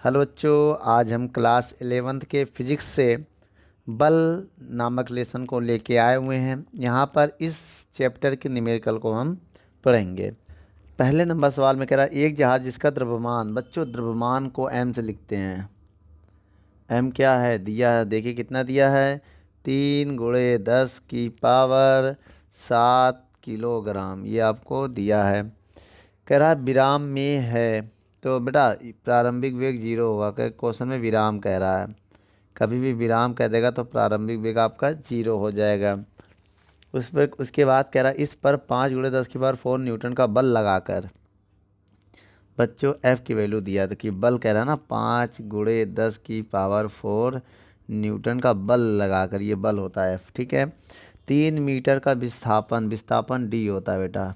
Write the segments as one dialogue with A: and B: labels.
A: Hello बच्चों, आज हम क्लास 11th के फिजिक्स से बल नामक लेसन को लेके आए हुए हैं। यहाँ पर इस चैप्टर के न्यूमेरिकल को हम पढ़ेंगे। पहले नंबर सवाल में कह रहा है एक जहाज़ जिसका द्रव्यमान, बच्चों द्रव्यमान को m से लिखते हैं। m क्या है दिया है, देखिए कितना दिया है, 3 × 10⁻⁷ किलोग्राम, ये आपको दिया है। कह रहा है विराम में है, तो बेटा प्रारंभिक वेग 0 होगा। क्वेश्चन में विराम कह रहा है, कभी भी विराम कह देगा तो प्रारंभिक वेग आपका 0 हो जाएगा। उसके बाद कह रहा है इस पर 5 × 10⁴ न्यूटन का बल लगाकर, बच्चों F की वैल्यू दिया था कि बल कह रहा है ना, 5 × 10⁴ न्यूटन का बल लगाकर, ये बल होता है F, ठीक है। 3 मीटर का विस्थापन, विस्थापन D होता है बेटा।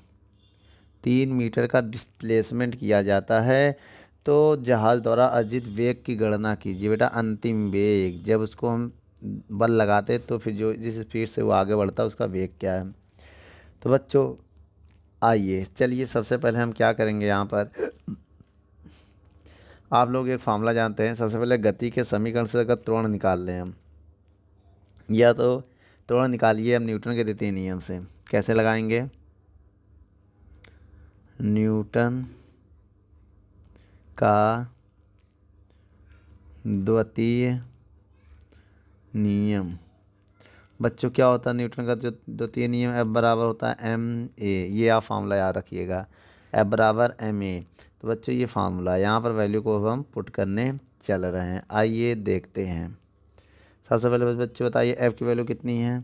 A: 3 मीटर का डिस्प्लेसमेंट किया जाता है। तो जहाज़ द्वारा अर्जित वेग की गणना कीजिए बेटा। अंतिम वेग, जब उसको हम बल लगाते तो फिर जो जिस स्पीड से वो आगे बढ़ता है उसका वेग क्या है। तो बच्चों आइए चलिए, सबसे पहले हम क्या करेंगे, यहाँ पर आप लोग एक फार्मूला जानते हैं। सबसे पहले गति के समीकरण से अगर त्वरण निकाल लें हम, या तो त्वरण निकालिए हम न्यूटन के द्वितीय नियम से। कैसे लगाएंगे, न्यूटन का द्वितीय नियम। बच्चों क्या होता है न्यूटन का जो द्वितीय नियम, F बराबर होता है ma। ये आप फार्मूला याद रखिएगा, F बराबर ma। तो बच्चों ये फार्मूला, यहाँ पर वैल्यू को हम पुट करने चल रहे हैं। आइए देखते हैं। सबसे पहले बच्चों बताइए F की वैल्यू कितनी है,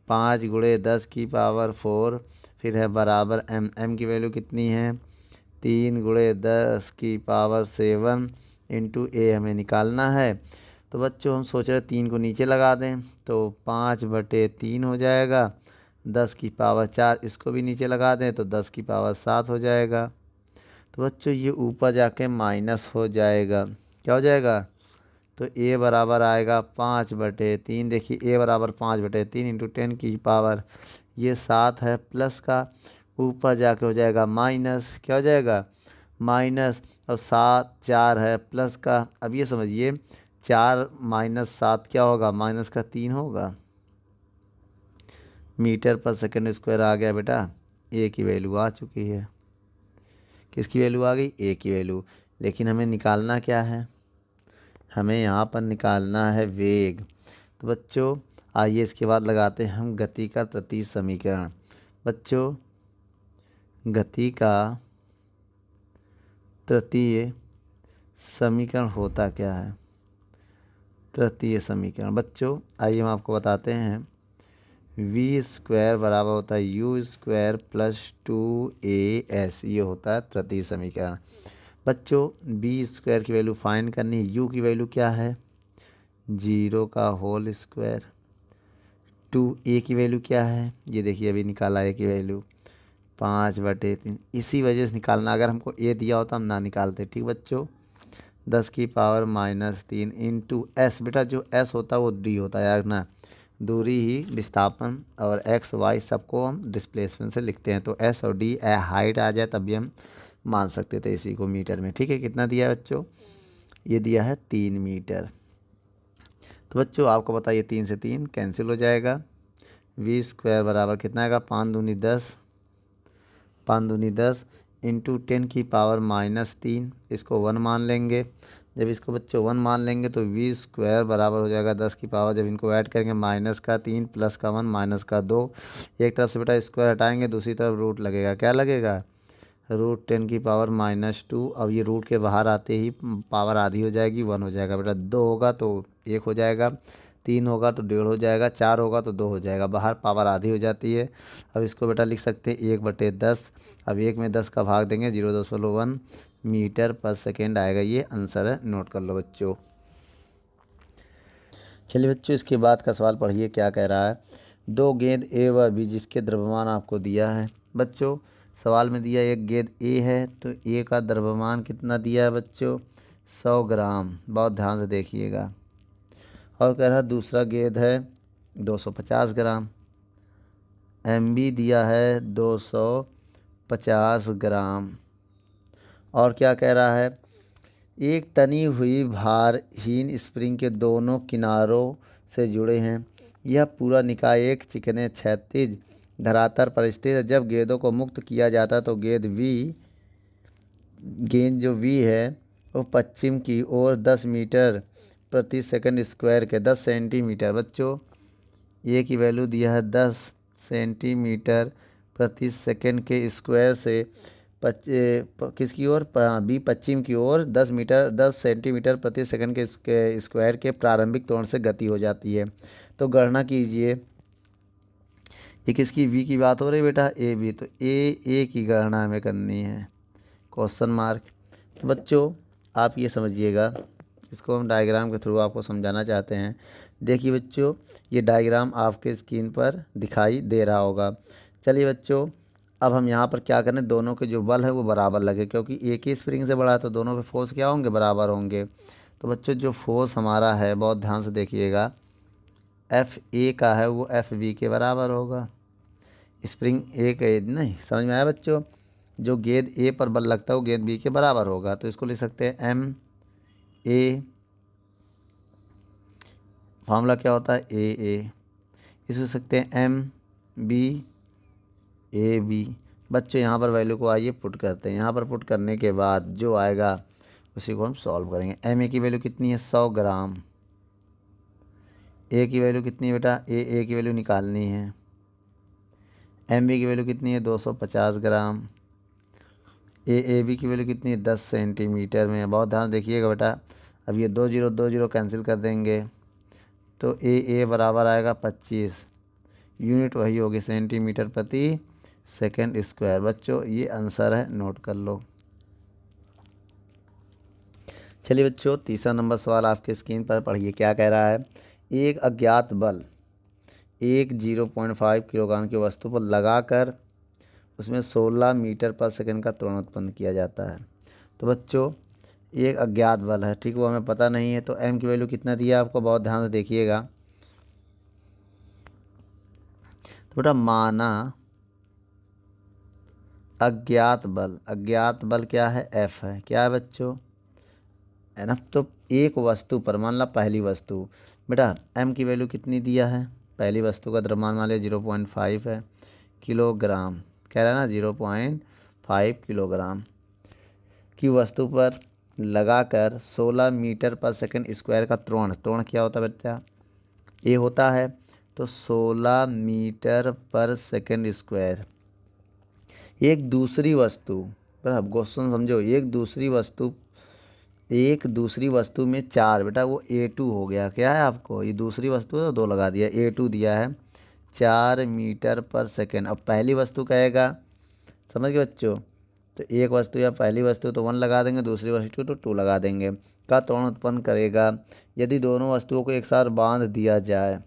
A: 5 × 10⁴, फिर है बराबर m की वैल्यू कितनी है, 3 × 10⁻⁷ इंटू a हमें निकालना है। तो बच्चों हम सोच रहे 3 को नीचे लगा दें तो 5/3 हो जाएगा। 10⁴ इसको भी नीचे लगा दें तो 10⁻7 हो जाएगा। तो बच्चों ये ऊपर जाके माइनस हो जाएगा, क्या हो जाएगा, तो a बराबर आएगा 5/3। देखिए a बराबर 5/3 इंटू 10⁻, ये 7 है, प्लस का ऊपर जाके हो जाएगा माइनस, क्या हो जाएगा, माइनस, और 7 4 है, प्लस का। अब ये समझिए 4 - 7 क्या होगा, -3 होगा। मीटर पर सेकंड स्क्वायर आ गया बेटा, ए की वैल्यू आ चुकी है। किसकी वैल्यू आ गई, ए की वैल्यू। लेकिन हमें निकालना क्या है, हमें यहाँ पर निकालना है वेग। तो बच्चों आइए इसके बाद लगाते हैं हम गति का तृतीय समीकरण। बच्चों गति का तृतीय समीकरण होता क्या है, तृतीय समीकरण बच्चों आइए हम आपको बताते हैं। v² बराबर होता है u² + 2as, ये होता है तृतीय समीकरण। बच्चों v² की वैल्यू फाइंड करनी है। u की वैल्यू क्या है, 0 का होल स्क्वायर। 2a की वैल्यू क्या है, ये देखिए अभी निकाला a की वैल्यू 5/3। इसी वजह से निकालना, अगर हमको a दिया होता हम ना निकालते, ठीक बच्चों। 10⁻³ इंटू s, बेटा जो s होता है वो d होता है यार ना, दूरी ही विस्थापन, और x y सबको हम डिस्प्लेसमेंट से लिखते हैं। तो s और d हाइट आ जाए तब भी हम मान सकते थे इसी को मीटर में, ठीक है। कितना दिया है बच्चों, ये दिया है 3 मीटर। तो बच्चों आपको बताइए 3 से 3 कैंसिल हो जाएगा। v² बराबर कितना आएगा, 5 दूनी 10, 5 दूनी 10 इंटू 10⁻³ इसको 1 मान लेंगे। जब इसको बच्चों 1 मान लेंगे तो v² बराबर हो जाएगा 10⁻, जब इनको ऐड करेंगे -3 +1 -2। एक तरफ से बेटा स्क्वायर हटाएंगे, दूसरी तरफ रूट लगेगा, क्या लगेगा, √10⁻²। अब ये रूट के बाहर आते ही पावर आधी हो जाएगी, 1 हो जाएगा बेटा। 2 होगा तो 1 हो जाएगा, 3 होगा तो 1.5 हो जाएगा, 4 होगा तो 2 हो जाएगा, बाहर पावर आधी हो जाती है। अब इसको बेटा लिख सकते हैं 1/10। अब 1 में 10 का भाग देंगे, 0.1 मीटर पर सेकेंड आएगा। ये आंसर है, नोट कर लो बच्चों। चलिए बच्चों इसके बाद का सवाल पढ़िए, क्या कह रहा है। 2 गेंद A व B जिसके द्रव्यमान आपको दिया है। बच्चों सवाल में दिया एक गेंद A है, तो A का द्रव्यमान कितना दिया है बच्चों, 100 ग्राम, बहुत ध्यान से देखिएगा। और कह रहा है दूसरा गेंद है 250 ग्राम, MB दिया है 250 ग्राम। और क्या कह रहा है, एक तनी हुई भारहीन स्प्रिंग के दोनों किनारों से जुड़े हैं। यह पूरा निकाय एक चिकने क्षैतिज धरातल पर स्थित है। जब गेंदों को मुक्त किया जाता है तो गेंद जो वी है वो पश्चिम की ओर 10 मीटर प्रति सेकंड स्क्वायर के 10 सेंटीमीटर, बच्चों ए की वैल्यू दिया है 10 सेंटीमीटर प्रति सेकंड के स्क्वायर से किसकी ओर बी पश्चिम की ओर 10 सेंटीमीटर प्रति सेकंड के स्क्वायर के प्रारंभिक त्वरण से गति हो जाती है। तो गणना कीजिए। ये किसकी वी की बात हो रही है बेटा, ए बी, तो ए की गणना हमें करनी है, क्वेश्चन मार्क। तो बच्चों आप ये समझिएगा, इसको हम डायग्राम के थ्रू आपको समझाना चाहते हैं। देखिए बच्चों, ये डायग्राम आपके स्क्रीन पर दिखाई दे रहा होगा। चलिए बच्चों, अब हम यहाँ पर क्या करें, दोनों के जो बल है वो बराबर लगे, क्योंकि एक ही स्प्रिंग से बड़ा है तो दोनों पे फोर्स क्या होंगे, बराबर होंगे। तो बच्चों जो फोर्स हमारा है, बहुत ध्यान से देखिएगा, एफ ए का है वो एफ बी के बराबर होगा। स्प्रिंग ए के नहीं, समझ में आया बच्चों, जो गेंद ए पर बल लगता है वो गेंद बी के बराबर होगा। तो इसको लिख सकते हैं एम ए, फार्मूला क्या होता है ए, इसको लिख सकते हैं एम बी ए बी। बच्चों यहाँ पर वैल्यू को आइए पुट करते हैं। यहाँ पर पुट करने के बाद जो आएगा उसी को हम सॉल्व करेंगे। एम ए की वैल्यू कितनी है, 100 ग्राम। ए की वैल्यू कितनी है बेटा, ए की वैल्यू निकालनी है। एम बी की वैल्यू कितनी है, 250 ग्राम। ए बी की वैल्यू कितनी है, 10 सेंटीमीटर में है। बहुत ध्यान देखिएगा बेटा, अब ये 2 0 कैंसिल कर देंगे तो ए बराबर आएगा 25, यूनिट वही होगी सेंटीमीटर प्रति सेकंड स्क्वायर। बच्चों ये आंसर है, नोट कर लो। चलिए बच्चों, तीसरा नंबर सवाल आपके स्क्रीन पर पढ़िए, क्या कह रहा है। एक अज्ञात बल एक 0.5 किलोग्राम की वस्तु पर लगाकर उसमें 16 मीटर पर सेकंड का त्वरण उत्पन्न किया जाता है। तो बच्चों एक अज्ञात बल है, ठीक, वो हमें पता नहीं है। तो एम की वैल्यू कितना दिया आपको, बहुत ध्यान से देखिएगा। तो बेटा माना अज्ञात बल क्या है, एफ है। क्या है बच्चों, है ना। तो एक वस्तु पर, मान ला पहली वस्तु, बेटा एम की वैल्यू कितनी दिया है, पहली वस्तु का द्रव्यमान मान लिया 0.5 है किलोग्राम, कह रहा है ना 0.5 किलोग्राम की वस्तु पर लगाकर 16 मीटर पर सेकंड स्क्वायर का त्वरण क्या होता है बच्चा, ए होता है। तो 16 मीटर पर सेकंड स्क्वायर। एक दूसरी वस्तु, पर अब क्वेश्चन समझो, एक दूसरी वस्तु में 4, बेटा वो A2 हो गया। क्या है आपको, ये दूसरी वस्तु है तो 2 लगा दिया, A2 दिया है 4 मीटर पर सेकंड। अब पहली वस्तु कहेगा, समझ गए बच्चों, तो एक वस्तु या पहली वस्तु तो 1 लगा देंगे, दूसरी वस्तु तो 2 लगा देंगे, का त्वरण उत्पन्न करेगा यदि दोनों वस्तुओं को एक साथ बांध दिया जाए,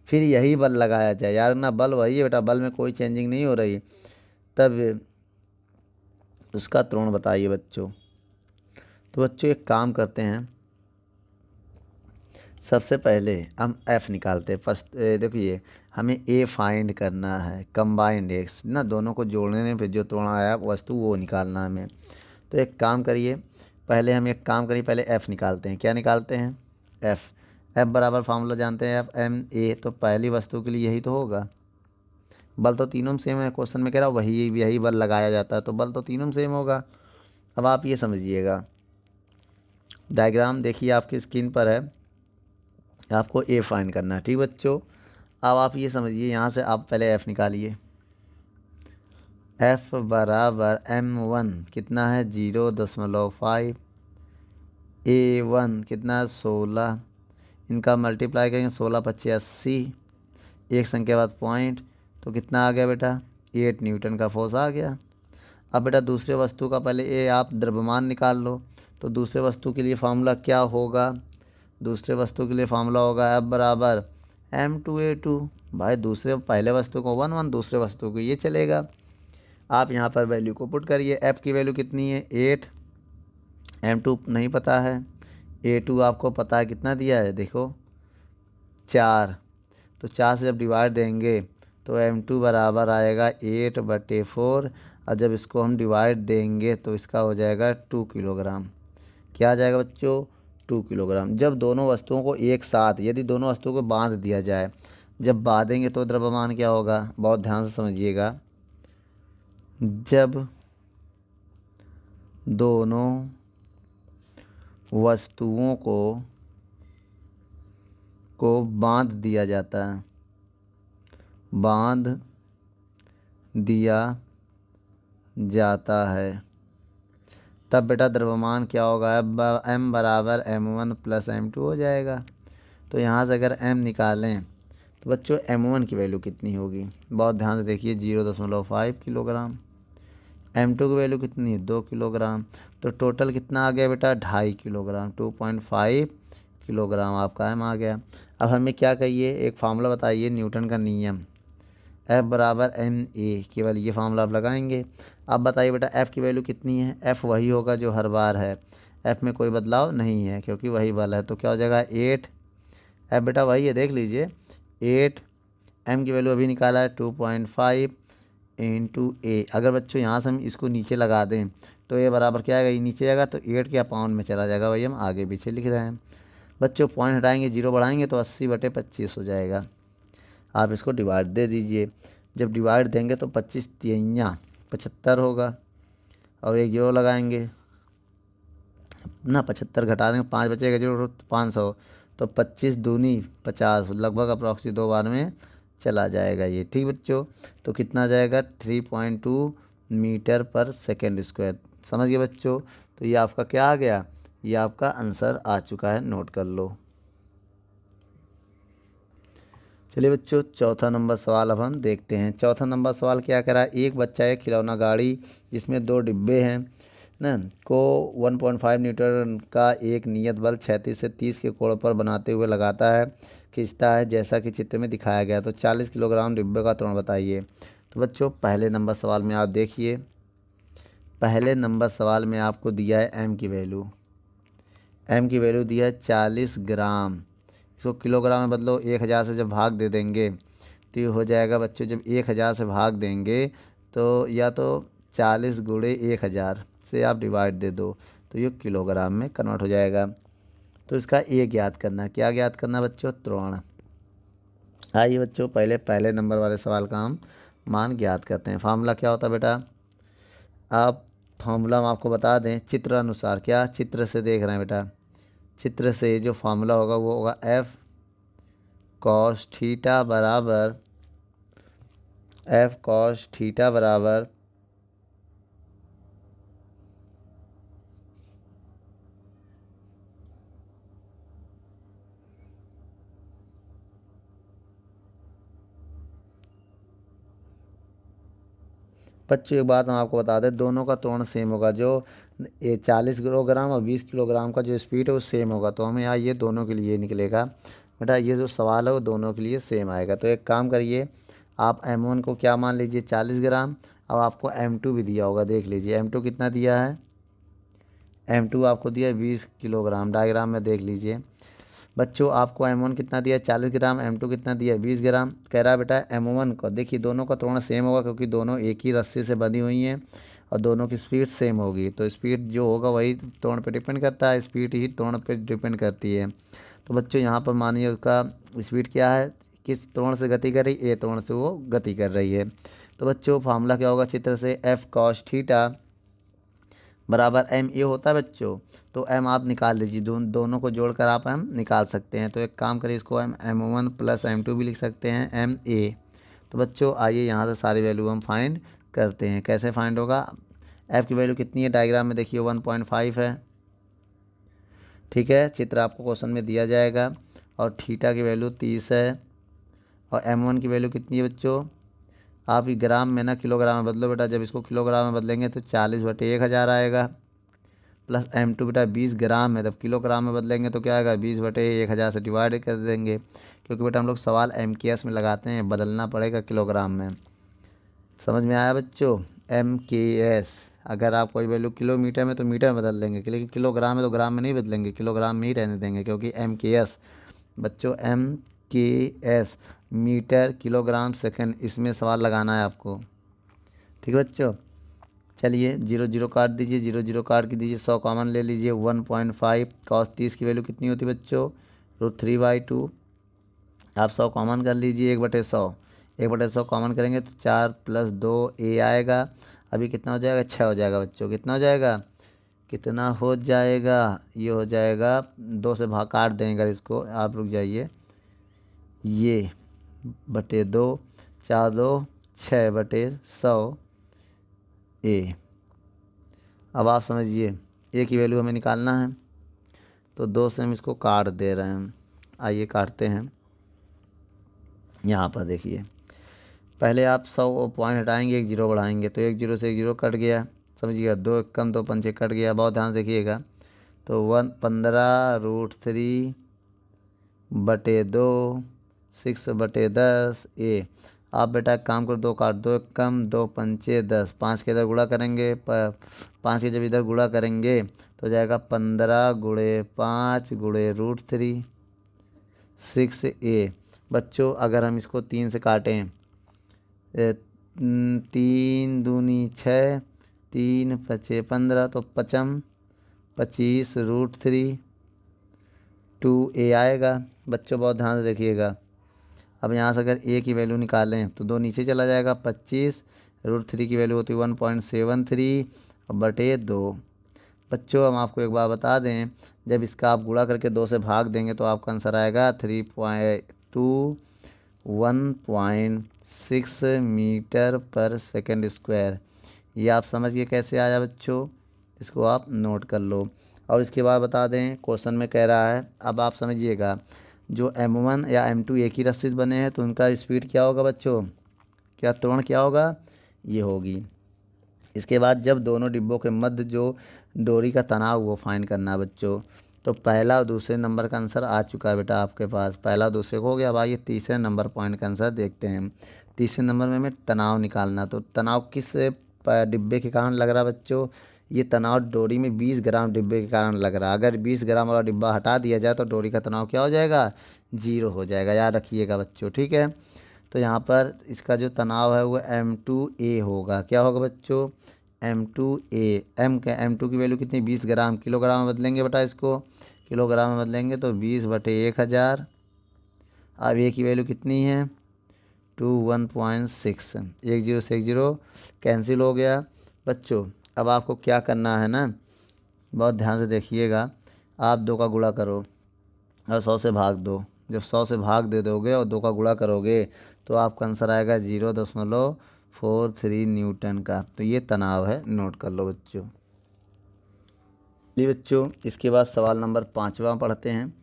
A: फिर यही बल लगाया जाए। यार ना, बल वही है बेटा, बल में कोई चेंजिंग नहीं हो रही, तब उसका त्वरण बताइए बच्चों। तो बच्चों एक काम करते हैं, सबसे पहले हम एफ़ निकालते हैं। फर्स्ट देखिए, हमें ए फाइंड करना है, कंबाइंड एक्स ना, दोनों को जोड़ने पे जो त्वरण आया वस्तु वो निकालना है हमें। तो एक काम करिए, पहले एफ़ निकालते हैं। क्या निकालते हैं, एफ़ बराबर फार्मूला जानते हैं, एफ एम ए। तो पहली वस्तु के लिए यही तो होगा, बल तो तीनों में सेम है, क्वेश्चन में कह रहा यही बल लगाया जाता है, तो बल तो तीनों में सेम होगा। अब आप ये समझिएगा, डायग्राम देखिए आपकी स्क्रीन पर है, आपको ए फाइंड करना है, ठीक बच्चों। अब आप ये समझिए, यहाँ से आप पहले एफ़ निकालिए। एफ़ बराबर M1 कितना है 0.5, A1 कितना है 16, इनका मल्टीप्लाई करेंगे 16 25 80, एक संख्या बाद पॉइंट, तो कितना आ गया बेटा 8 न्यूटन का फोर्स आ गया। अब बेटा दूसरे वस्तु का पहले ए आप द्रव्यमान निकाल लो। तो दूसरे वस्तु के लिए फार्मूला क्या होगा, दूसरे वस्तु के लिए फार्मूला होगा एफ बराबर M2A2। भाई पहले वस्तु को 1 1, दूसरे वस्तु को ये चलेगा। आप यहाँ पर वैल्यू को पुट करिए, एफ़ की वैल्यू कितनी है 8, M2 नहीं पता है, A2 आपको पता है, कितना दिया है देखो 4। तो 4 से जब डिवाइड देंगे तो M2 बराबर आएगा 8/4, और जब इसको हम डिवाइड देंगे तो इसका हो जाएगा 2 किलोग्राम। क्या आ जाएगा बच्चों, 2 किलोग्राम। जब दोनों वस्तुओं को एक साथ, यदि दोनों वस्तुओं को बांध दिया जाए, जब बांधेंगे तो द्रव्यमान क्या होगा, बहुत ध्यान से समझिएगा। जब दोनों वस्तुओं को बांध दिया जाता है, बांध दिया जाता है, तब बेटा द्रव्यमान क्या होगा, m बराबर m1 प्लस m2 हो जाएगा। तो यहाँ से अगर m निकालें तो बच्चों m1 की वैल्यू कितनी होगी, बहुत ध्यान से देखिए, 0.5 किलोग्राम। m2 की वैल्यू कितनी है, 2 किलोग्राम। तो टोटल कितना आ गया बेटा, 2.5 किलोग्राम, 2.5 किलोग्राम आपका m आ गया। अब हमें क्या कहिए, एक फार्मूला बताइए न्यूटन का नियम, F बराबर ma, केवल ये फार्मूला आप लगाएंगे। अब बताइए बेटा F की वैल्यू कितनी है, F वही होगा जो हर बार है, F में कोई बदलाव नहीं है क्योंकि वही बल है। तो क्या हो जाएगा 8, F बेटा वही है, देख लीजिए 8, M की वैल्यू अभी निकाला है 2.5 इंटू ए। अगर बच्चों यहाँ से हम इसको नीचे लगा दें तो ये बराबर क्या आएगा, ये नीचे जाएगा तो 8 के पाउंड में चला जाएगा, वही हम आगे पीछे लिख रहे हैं। बच्चों पॉइंट हटाएंगे, 0 बढ़ाएंगे तो 80/25 हो जाएगा। आप इसको डिवाइड दे दीजिए, जब डिवाइड देंगे तो 25 तिहैया 75 होगा, और एक 0 लगाएंगे ना, 75 घटा देंगे, 5 बचेगा 0, 500, तो 25 दूनी 50, लगभग अप्रॉक्सी 2 बार में चला जाएगा ये। ठीक बच्चों, तो कितना जाएगा, 3.2 मीटर पर सेकेंड स्क्वायर। समझ गए बच्चों, तो ये आपका क्या आ गया, ये आपका आंसर आ चुका है, नोट कर लो। चलिए बच्चों चौथा नंबर सवाल अब हम देखते हैं। चौथा नंबर सवाल क्या कह रहा है, एक बच्चा एक खिलौना गाड़ी जिसमें 2 डिब्बे हैं ना को 1.5 न्यूटन का एक नियत बल 36 से 30 के कोण पर बनाते हुए लगाता है, खींचता है, जैसा कि चित्र में दिखाया गया। तो 40 किलोग्राम डिब्बे का त्वरण बताइए। तो बच्चों पहले नंबर सवाल में आप देखिए, पहले नंबर सवाल में आपको दिया है एम की वैल्यू, एम की वैल्यू दिया है 40 ग्राम। इसको किलोग्राम में बदलो, 1000 से जब भाग दे देंगे तो ये हो जाएगा बच्चों, जब 1000 से भाग देंगे तो या तो 40 गुणे 1000 से आप डिवाइड दे दो तो ये किलोग्राम में कन्वर्ट हो जाएगा। तो इसका एक याद करना, क्या याद करना बच्चों, त्वरण। आइए बच्चों पहले नंबर वाले सवाल का हम मान ज्ञात करते हैं। फार्मूला क्या होता है बेटा, आप फार्मूला हम आपको बता दें चित्र अनुसार, क्या चित्र से देख रहे हैं बेटा, चित्र से जो फार्मूला होगा वो होगा एफ कॉस थीटा बराबर, एफ कॉस थीटा बराबर बच्चों एक बात हम आपको बता दें, दोनों का त्वरण सेम होगा, जो ये 40 किलोग्राम और 20 किलोग्राम का जो स्पीड है वो सेम होगा। तो हमें यहाँ ये दोनों के लिए निकलेगा बेटा, ये जो सवाल है वो दोनों के लिए सेम आएगा। तो एक काम करिए, आप M1 को क्या मान लीजिए 40 ग्राम। अब आपको M2 भी दिया होगा, देख लीजिए M2 कितना दिया है, M2 आपको दिया है 20 किलोग्राम, डायग्राम में देख लीजिए। बच्चों आपको M1 कितना दिया है 40 ग्राम, M2 कितना दिया है 20 ग्राम। कह रहा है बेटा M1 को, देखिए दोनों का त्वरण सेम होगा क्योंकि दोनों एक ही रस्सी से बंधी हुई हैं और दोनों की स्पीड सेम होगी। तो स्पीड जो होगा वही त्वरण पे डिपेंड करता है, स्पीड ही त्वरण पे डिपेंड करती है। तो बच्चों यहाँ पर मानिए उसका स्पीड क्या है, किस त्वरण से गति कर रही है, ए त्वरण से वो गति कर रही है। तो बच्चों फार्मूला क्या होगा चित्र से, एफ कॉस थीटा बराबर एम ए होता है बच्चों। तो एम आप निकाल लीजिए, दोनों को जोड़कर आप एम निकाल सकते हैं। तो एक काम करिए, इसको हम M1 प्लस M2 भी लिख सकते हैं, एम ए। तो बच्चों आइए यहाँ से सारी वैल्यू हम फाइंड करते हैं। कैसे फाइंड होगा, एफ़ की वैल्यू कितनी है, डायग्राम में देखिए 1.5 है, ठीक है, चित्र आपको क्वेश्चन में दिया जाएगा। और थीटा की वैल्यू 30 है, और M1 की वैल्यू कितनी है बच्चों, आप ये ग्राम में ना किलोग्राम में बदलो बेटा, जब इसको किलोग्राम में बदलेंगे तो 40/1000 आएगा, प्लस M2 बेटा 20 ग्राम है, तब किलोग्राम में बदलेंगे तो क्या आएगा, 20/1000 से डिवाइड कर देंगे, क्योंकि बेटा हम लोग सवाल MKS में लगाते हैं, बदलना पड़ेगा किलोग्राम में। समझ में आया बच्चों, MKS, अगर आप कोई वैल्यू किलोमीटर में तो मीटर में बदल देंगे, लेकिन किलोग्राम में तो ग्राम में नहीं बदलेंगे, किलोग्राम में ही रहने देंगे, क्योंकि MKS बच्चों MKS मीटर किलोग्राम सेकंड, इसमें सवाल लगाना है आपको। ठीक है बच्चों, चलिए 0 0 काट दीजिए, 0 0 काट के दीजिए, 100 कॉमन ले लीजिए। 1.5 cos 30 की वैल्यू कितनी होती है बच्चों? √3/2। आप 100 कॉमन कर लीजिए, 1/100। 1/100 कॉमन करेंगे तो 4 + 2 a आएगा। अभी कितना हो जाएगा? 6 हो जाएगा बच्चों। कितना हो जाएगा? कितना हो जाएगा? ये हो जाएगा 2 से भाग काट देंगे अगर इसको, आप रुक जाइए। ये बटे 2, 4 2 6/100 a। अब आप समझिए a की वैल्यू हमें निकालना है, तो 2 से हम इसको काट दे रहे हैं। आइए काटते हैं। यहाँ पर देखिए, पहले आप 100 पॉइंट हटाएंगे, 1 0 बढ़ाएंगे, तो 1 0 से 1 0 कट गया, समझिएगा। 2 1 कम 2 पंचे कट गया, बहुत ध्यान से देखिएगा। तो 15√3/2 6/10 a। आप बेटा एक काम करो, 2 काट, 2 1 कम 2 पंचे 10, 5 के इधर गुणा करेंगे, 5 के जब इधर गुणा करेंगे तो जाएगा 15 × 5 × √3 6a। बच्चों अगर हम इसको 3 से काटें, 3 दूनी 6, 3 5 15, तो 25 √3 2a आएगा। बच्चों बहुत ध्यान से देखिएगा। अब यहाँ से अगर a की वैल्यू निकालें तो 2 नीचे चला जाएगा। 25 √3 की वैल्यू होती है 1.73/2। बच्चों हम आपको एक बात बता दें, जब इसका आप गुणा करके 2 से भाग देंगे तो आपका आंसर आएगा 1.6 मीटर/सेकंड स्क्वायर। ये आप समझिए कैसे आया बच्चों, इसको आप नोट कर लो। और इसके बाद बता दें, क्वेश्चन में कह रहा है, अब आप समझिएगा, जो M1 या M2 एक ही रस्सी से बने हैं तो उनका स्पीड क्या होगा बच्चों? क्या त्वरण क्या होगा? ये होगी। इसके बाद जब दोनों डिब्बों के मध्य जो डोरी का तनाव वो फाइंड करना है बच्चों। तो पहला और दूसरे नंबर का आंसर आ चुका है बेटा आपके पास, पहला और दूसरे को हो गया। अब आइए तीसरे नंबर पॉइंट का आंसर देखते हैं। तीसरे नंबर में हमें तनाव निकालना। तो तनाव किस डिब्बे के कारण लग रहा है बच्चों? ये तनाव डोरी में 20 ग्राम डिब्बे के कारण लग रहा है। अगर 20 ग्राम वाला डिब्बा हटा दिया जाए तो डोरी का तनाव क्या हो जाएगा? 0 हो जाएगा। याद रखिएगा बच्चों, ठीक है। तो यहाँ पर इसका जो तनाव है वो M2a होगा। क्या होगा बच्चों? M2a। M2 की वैल्यू कितनी? 20 ग्राम। किलोग्राम में बदलेंगे बेटा, इसको किलोग्राम में बदलेंगे तो 20/1000। अब a की वैल्यू कितनी है? 1.6। 1 0 से 1 0 कैंसिल हो गया बच्चों। अब आपको क्या करना है ना, बहुत ध्यान से देखिएगा। आप 2 का गुणा करो और 100 से भाग दो। जब 100 से भाग दे दोगे और 2 का गुणा करोगे तो आपका आंसर आएगा 0.43 न्यूटन का। तो ये तनाव है, नोट कर लो बच्चों। चलिए बच्चों, इसके बाद सवाल नंबर 5वां पढ़ते हैं।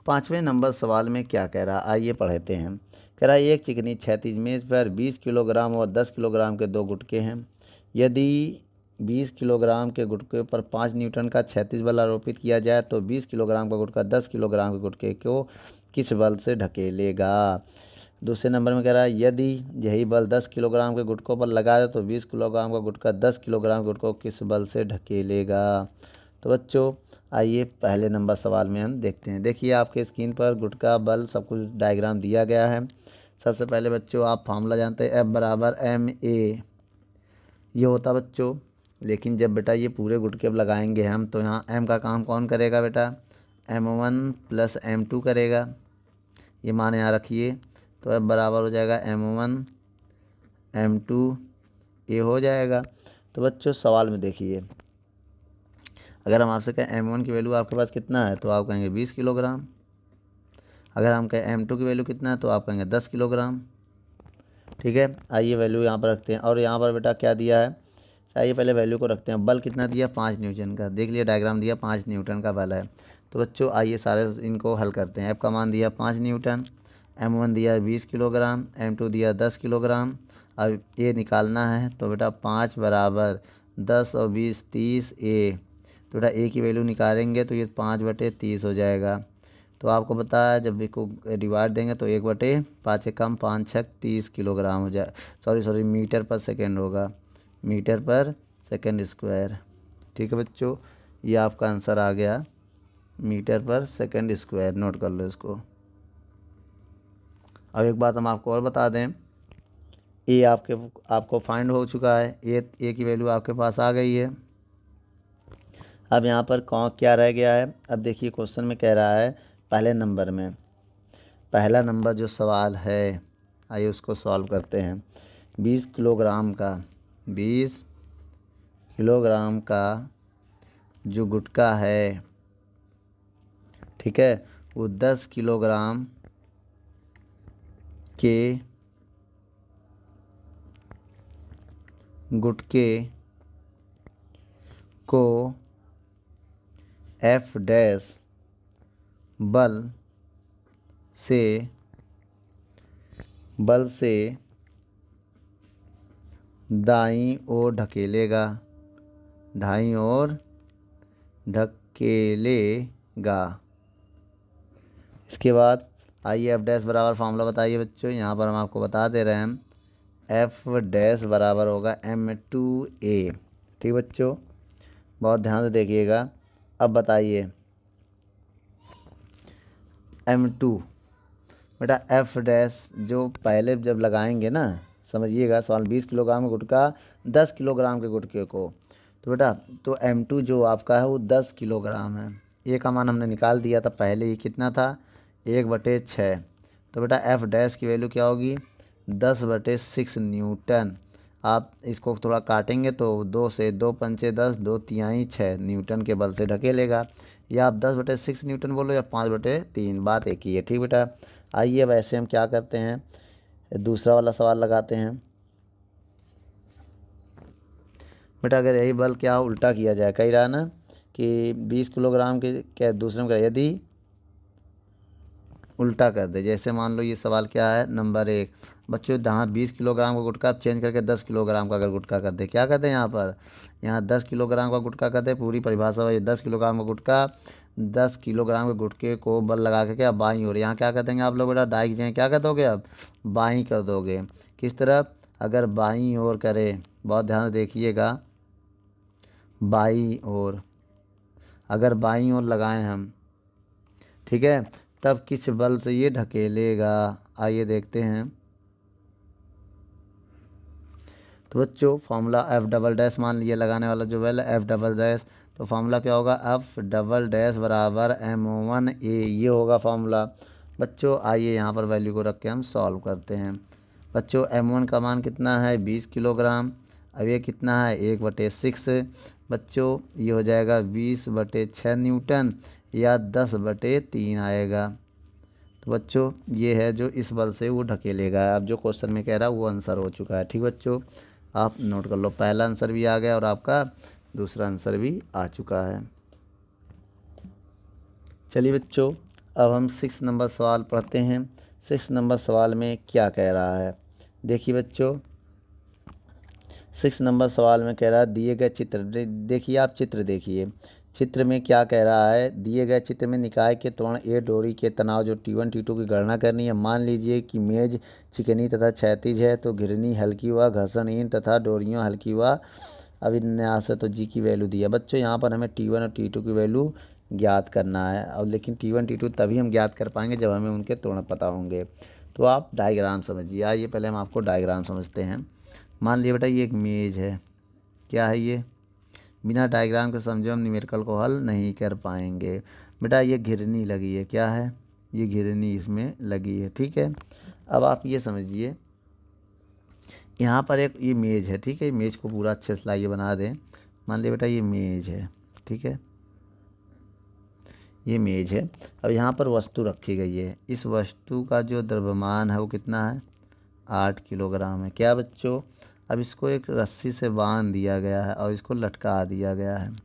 A: 5वें नंबर सवाल में क्या कह रहा है, आइए पढ़ते हैं। कह रहा है, एक चिकनी क्षैतिज मेज पर 20 किलोग्राम और 10 किलोग्राम के 2 गुटके हैं। यदि 20 किलोग्राम के गुटके पर 5 न्यूटन का क्षैतिज बल आरोपित किया जाए तो 20 किलोग्राम का गुटका 10 किलोग्राम के गुटके को किस बल से ढकेलेगा? दूसरे नंबर में कह रहा है, यदि यही बल 10 किलोग्राम के गुटकों पर लगा दे तो 20 किलोग्राम का गुटका 10 किलोग्राम के गुटकों को किस बल से ढकेलेगा? तो बच्चों आइए पहले नंबर सवाल में हम देखते हैं। देखिए आपके स्क्रीन पर गुटका बल सब कुछ डायग्राम दिया गया है। सबसे पहले बच्चों आप फार्मूला जानते हैं, F = ma। ये होता बच्चों, लेकिन जब बेटा ये पूरे गुटके अब लगाएंगे हम तो यहाँ m का काम कौन करेगा बेटा? M1 + M2 करेगा। ये मान यहाँ रखिए, तो F बराबर हो जाएगा M1 M2 ये हो जाएगा। तो बच्चों सवाल में देखिए, अगर हम आपसे कहें M1 की वैल्यू आपके पास कितना है तो आप कहेंगे 20 किलोग्राम। अगर हम कहें M2 की वैल्यू कितना है तो आप कहेंगे 10 किलोग्राम। ठीक है, आइए वैल्यू यहाँ पर रखते हैं। और यहाँ पर बेटा क्या दिया है, आइए पहले वैल्यू को रखते हैं। बल कितना दिया? 5 न्यूटन का। देख लिया डायग्राम दिया, 5 न्यूटन का बल है। तो बच्चों आइए सारे इनको हल करते हैं। F का मान दिया 5 न्यूटन, M1 दिया 20 किलोग्राम, M2 दिया 10 किलोग्राम। अब ये निकालना है तो बेटा 5 = 10 और 20 30 a। तो बेटा a की वैल्यू निकालेंगे तो ये 5/30 हो जाएगा। तो आपको पता है जब इसको डिवाइड देंगे तो 1/5 से कम 5 6 30 किलोग्राम हो जाए, सॉरी मीटर/सेकंड होगा, मीटर/सेकंड स्क्वायर। ठीक है बच्चों, ये आपका आंसर आ गया मीटर/सेकंड स्क्वायर। नोट कर लो इसको। अब एक बात हम आपको और बता दें, ए आपको फाइंड हो चुका है, ए की वैल्यू आपके पास आ गई है। अब यहाँ पर कौन क्या रह गया है, अब देखिए क्वेश्चन में कह रहा है पहले नंबर में, पहला नंबर जो सवाल है, आइए उसको सॉल्व करते हैं। 20 किलोग्राम का 20 किलोग्राम का जो गुटखा है, ठीक है, वो 10 किलोग्राम के गुटके को एफ डैश बल से दाईं ओर ढकेलेगा, दाईं ओर ढकेलेगा। इसके बाद आइए एफ डैश बराबर फार्मूला बताइए बच्चों। यहाँ पर हम आपको बता दे रहे हैं, एफ डैश बराबर होगा M2A। ठीक बच्चों, बहुत ध्यान से देखिएगा। अब बताइए M2, बेटा एफ डैश जो पहले जब लगाएंगे ना, समझिएगा सवाल 20 किलोग्राम का गुटखा 10 किलोग्राम के गुटखे को, तो बेटा तो M2 जो आपका है वो 10 किलोग्राम है। ए का मान हमने निकाल दिया था पहले ही, कितना था 1/6। तो बेटा एफ डैश की वैल्यू क्या होगी 10/6 न्यूटन। आप इसको थोड़ा काटेंगे तो 2 से 2 पंचे 10, 2 तिहाई 6 न्यूटन के बल से ढकेलेगा। या आप 10/6 न्यूटन बोलो या 5/3, बात एक ही है। ठीक बेटा, आइए अब ऐसे हम क्या करते हैं, दूसरा वाला सवाल लगाते हैं। बेटा अगर यही बल क्या उल्टा किया जाए, कही रहा ना कि 20 किलोग्राम के क्या दूसरे में, यदि उल्टा कर दे, जैसे मान लो ये सवाल क्या है नंबर 1, बच्चों यहाँ 20 किलोग्राम का गुटखा आप चेंज करके 10 किलोग्राम का अगर गुटखा कर दे, क्या करते हैं यहाँ पर, यहाँ 10 किलोग्राम का गुटखा करते, पूरी परिभाषा है 10 किलोग्राम का गुटखा, 10 किलोग्राम के गुटखे को बल लगा के क्या बाईं ओर, यहाँ क्या कर देंगे आप लोग बेटा दाई जाए, क्या कर दोगे अब बाईं कर दोगे। किस तरफ, अगर बाईं ओर करें, बहुत ध्यान से देखिएगा, बाईं ओर अगर बाईं ओर लगाएं हम, ठीक है, तब किस बल से ये ढकेलेगा, आइए देखते हैं। तो बच्चों फार्मूला एफ डबल डैश मान लिया लगाने वाला जो बल है एफ डबल डैश, तो फार्मूला क्या होगा एफ डबल डैश बराबर M1A, ये होगा फार्मूला। बच्चों आइए यहाँ पर वैल्यू को रख के हम सॉल्व करते हैं। बच्चों M1 का मान कितना है 20 किलोग्राम, अब ये कितना है 1/6, बच्चों ये हो जाएगा 20/6 न्यूटन या 10/3 आएगा। तो बच्चों ये है जो इस बल से वो ढकेलेगा। अब जो क्वेश्चन में कह रहा है वो आंसर हो चुका है। ठीक बच्चों, आप नोट कर लो, पहला आंसर भी आ गया और आपका दूसरा आंसर भी आ चुका है। चलिए बच्चों, अब हम 6 नंबर सवाल पढ़ते हैं। 6 नंबर सवाल में क्या कह रहा है, देखिए बच्चों 6 नंबर सवाल में कह रहा है दिए गए चित्र, देखिए आप चित्र देखिए, चित्र में क्या कह रहा है, दिए गए चित्र में निकाय के त्वरण ए डोरी के तनाव जो T1 T2 की गणना करनी है। मान लीजिए कि मेज चिकनी तथा क्षैतिज है तो घिरनी हल्की व घर्षणहीन तथा डोरियां हल्की व अविन्यास है, तो जी की वैल्यू दी है। बच्चों यहाँ पर हमें T1 और T2 की वैल्यू ज्ञात करना है, और लेकिन T1 T2 तभी हम ज्ञात कर पाएंगे जब हमें उनके त्वरण पता होंगे। तो आप डायग्राम समझिए, आइए पहले हम आपको डायग्राम समझते हैं। मान लिया बेटा ये एक मेज है, क्या है ये, बिना डायग्राम के समझो हम न्यूमेरिकल को हल नहीं कर पाएंगे। बेटा ये घिरनी लगी है, क्या है ये घिरनी इसमें लगी है, ठीक है। अब आप ये समझिए यहाँ पर एक ये मेज है, ठीक है, मेज को पूरा अच्छे से लाइए बना दें। मान लिया बेटा ये मेज है, ठीक है, ये मेज है। अब यहाँ पर वस्तु रखी गई है, इस वस्तु का जो द्रव्यमान है वो कितना है 8 किलोग्राम है, क्या बच्चों। अब इसको एक रस्सी से बांध दिया गया है और इसको लटका दिया गया है,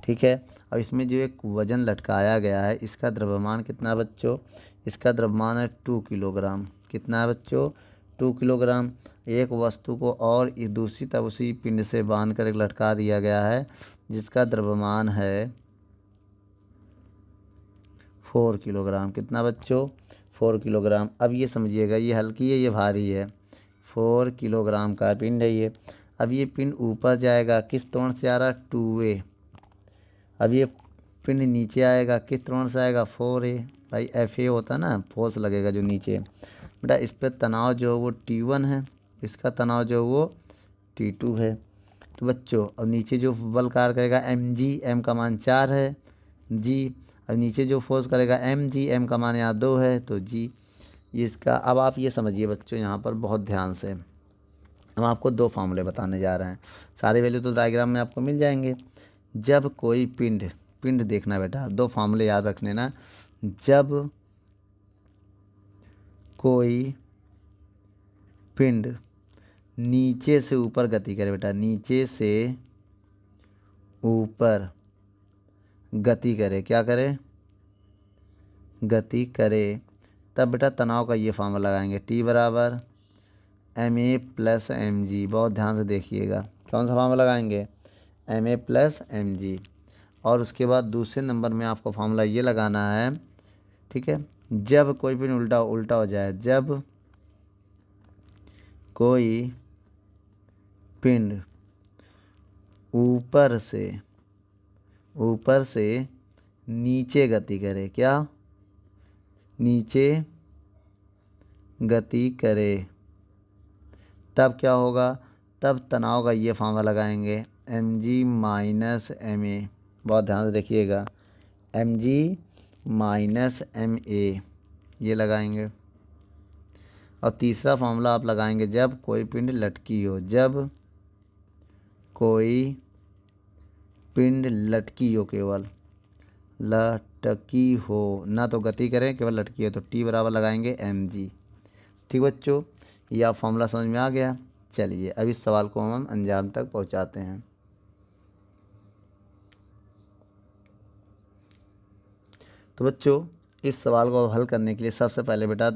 A: ठीक है। अब इसमें जो एक वज़न लटकाया गया है इसका द्रव्यमान कितना बच्चों, इसका द्रव्यमान है 2 किलोग्राम, कितना है बच्चों 2 किलोग्राम। एक वस्तु को और इस दूसरी तरफ उसी पिंड से बांध कर एक लटका दिया गया है जिसका द्रव्यमान है 4 किलोग्राम, कितना बच्चों 4 किलोग्राम। अब ये समझिएगा ये हल्की है ये भारी है, 4 किलोग्राम का पिंड है ये। अब ये पिंड ऊपर जाएगा, किस त्वरण से आ रहा 2A। अब ये पिंड नीचे आएगा, किस त्वरण से आएगा 4A, भाई FA होता है ना, फोर्स लगेगा जो नीचे। बेटा इस पर तनाव जो वो T1 है, इसका तनाव जो वो T2 है। तो बच्चों अब नीचे जो बल कार्य करेगा mg, m का मान 4 है g, और नीचे जो फोर्स करेगा mg, m का मान यहाँ 2 है तो g। ये इसका अब आप ये समझिए बच्चों यहाँ पर बहुत ध्यान से, हम आपको दो फार्मूले बताने जा रहे हैं। सारे वैल्यू तो डायग्राम में आपको मिल जाएंगे। जब कोई पिंड पिंड देखना बेटा, दो फार्मूले याद रखने ना। जब कोई पिंड नीचे से ऊपर गति करे बेटा, नीचे से ऊपर गति करे, क्या करे, गति करे, तब बेटा तनाव का ये फार्मूला लगाएंगे, T बराबर ma प्लस mg। बहुत ध्यान से देखिएगा, कौन सा फार्मूला लगाएंगे, ma प्लस mg। और उसके बाद दूसरे नंबर में आपको फार्मूला ये लगाना है, ठीक है, जब कोई पिंड उल्टा हो जाए, जब कोई पिंड ऊपर से नीचे गति करे, क्या, नीचे गति करे, तब क्या होगा, तब तनाव का ये फार्मूला लगाएंगे mg माइनस ma। बहुत ध्यान से देखिएगा, mg माइनस ma ये लगाएंगे। और तीसरा फार्मूला आप लगाएंगे जब कोई पिंड लटकी हो, जब कोई पिंड लटकी हो, केवल लटकी हो, ना तो गति करें, केवल लटकी हो, तो T बराबर लगाएंगे mg। ठीक बच्चों, ये आप फार्मूला समझ में आ गया। चलिए अब इस सवाल को हम अंजाम तक पहुंचाते हैं। तो बच्चों इस सवाल को हल करने के लिए सबसे पहले बेटा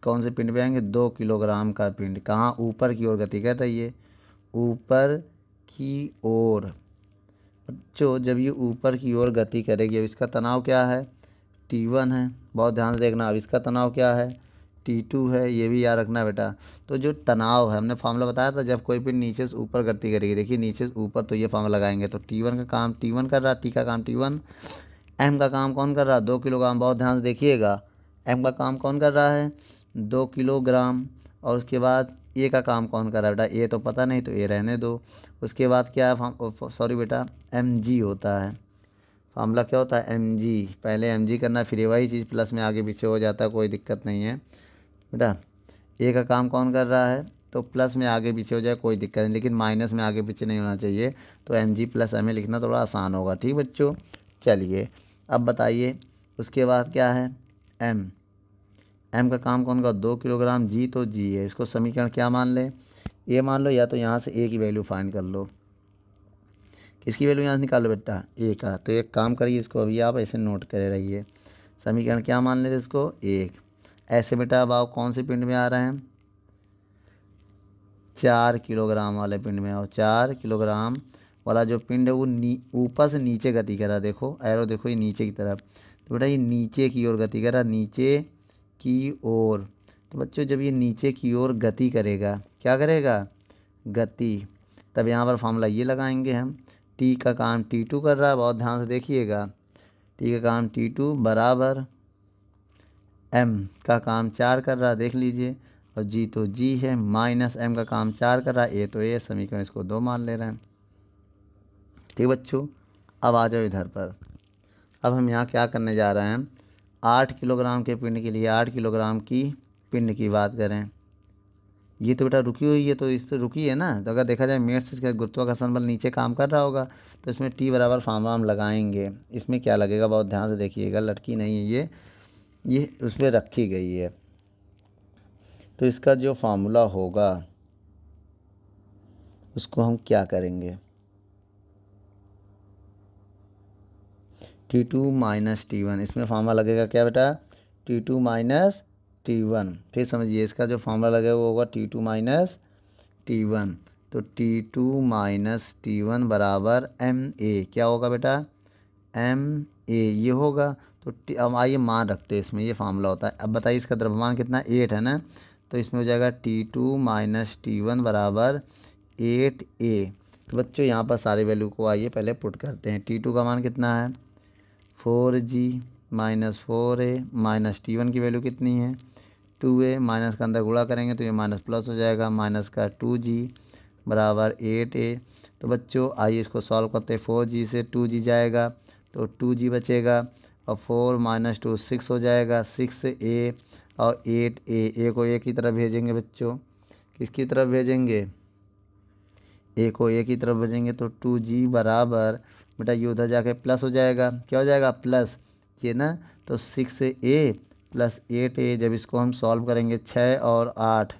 A: कौन से पिंड पे आएंगे, 2 किलोग्राम का पिंड, कहाँ, ऊपर की ओर गति कर रही है, ऊपर की ओर। बच्चों जब ये ऊपर की ओर गति करेगी, अब इसका तनाव क्या है, T1 है। बहुत ध्यान से देखना, अब इसका तनाव क्या है, T2 है, ये भी याद रखना बेटा। तो जो तनाव है, हमने फार्मूला बताया था, जब कोई पिंड नीचे से ऊपर गति करेगी, देखिए नीचे से ऊपर, तो ये फार्मूला लगाएंगे, तो T1 का काम T1 कर रहा, T का काम T1, M का काम कौन कर रहा, 2 किलोग्राम। बहुत ध्यान से देखिएगा, M का काम कौन कर रहा है, 2 किलोग्राम। और उसके बाद ए का काम कौन कर रहा है बेटा, ए तो पता नहीं, तो ए रहने दो। उसके बाद क्या है, सॉरी बेटा, mg होता है, फार्मूला क्या होता है, mg। पहले mg करना, फिर वही चीज़ प्लस में आगे पीछे हो जाता है, कोई दिक्कत नहीं है बेटा। ए का काम कौन कर रहा है, तो प्लस में आगे पीछे हो जाए कोई दिक्कत नहीं, लेकिन माइनस में आगे पीछे नहीं होना चाहिए। तो mg प्लस ma लिखना थोड़ा आसान होगा। ठीक बच्चों, चलिए अब बताइए उसके बाद क्या है, m का काम कौन का, 2 किलोग्राम, g तो g है। इसको समीकरण क्या मान लें, ए मान लो, या तो यहाँ से ए की वैल्यू फाइंड कर लो। किसकी वैल्यू यहाँ से निकालो बेटा, ए का। तो एक काम करिए, इसको अभी आप ऐसे नोट करे रहिए, समीकरण क्या मान ले इसको, 1। ऐसे बेटा अब आप कौन से पिंड में आ रहे हैं, 4 किलोग्राम वाले पिंड में आओ। 4 किलोग्राम वाला जो पिंड है वो ऊपर से नीचे गति कर रहा है, देखो एरो देखो, ये नीचे की तरफ। तो बेटा ये नीचे की ओर गति कर रहा है, नीचे की ओर। तो बच्चों जब ये नीचे की ओर गति करेगा, क्या करेगा, गति, तब यहाँ पर फार्मूला ये लगाएंगे हम, T का काम T2 कर रहा है। बहुत ध्यान से देखिएगा, T का काम T2 बराबर M का काम 4 कर रहा है, देख लीजिए, और G तो G है, माइनस M का काम 4 कर रहा है, A तो A, समीकरण इसको 2 मान ले रहे हैं। ठीक बच्चों, अब आ जाओ इधर पर। अब हम यहाँ क्या करने जा रहे हैं, 8 किलोग्राम के पिंड के लिए 8 किलोग्राम की पिंड की बात करें, ये तो बेटा रुकी हुई है, तो इससे रुकी है ना। तो अगर देखा जाए मेट से इसका गुरुत्वाकर्षण बल नीचे काम कर रहा होगा, तो इसमें T बराबर फार्मूला हम लगाएंगे। इसमें क्या लगेगा, बहुत ध्यान से देखिएगा, लटकी नहीं है ये उस पर रखी गई है। तो इसका जो फार्मूला होगा उसको हम क्या करेंगे, T2 माइनस T1, इसमें फार्मूला लगेगा क्या बेटा, T2 माइनस T1। फिर समझिए इसका जो फार्मूला लगेगा वो होगा T2 माइनस T1। तो T2 माइनस T1 बराबर ma, क्या होगा बेटा, ma ये होगा। तो अब आइए मान रखते हैं, इसमें ये फार्मूला होता है। अब बताइए इसका द्रव्यमान कितना, 8 है ना, तो इसमें हो जाएगा T2 माइनस T1 बराबर 8a। तो बच्चों यहाँ पर सारे वैल्यू को आइए पहले पुट करते हैं। T2 का मान कितना है, 4g minus 4a, minus T1 की वैल्यू कितनी है, 2a माइनस का अंदर गुणा करेंगे तो ये माइनस प्लस हो जाएगा, माइनस का 2g बराबर 8a। तो बच्चों आइए इसको सॉल्व करते हैं। 4g से 2g जाएगा तो 2g बचेगा और 4 माइनस 2 6 हो जाएगा, 6a और 8a। को a की तरफ भेजेंगे बच्चों, किसकी तरफ भेजेंगे, a को a की तरफ भेजेंगे तो 2g बराबर बेटा ये उधर जाके प्लस हो जाएगा, क्या हो जाएगा प्लस ये ना, तो 6a प्लस 8a। जब इसको हम सॉल्व करेंगे 6 और 8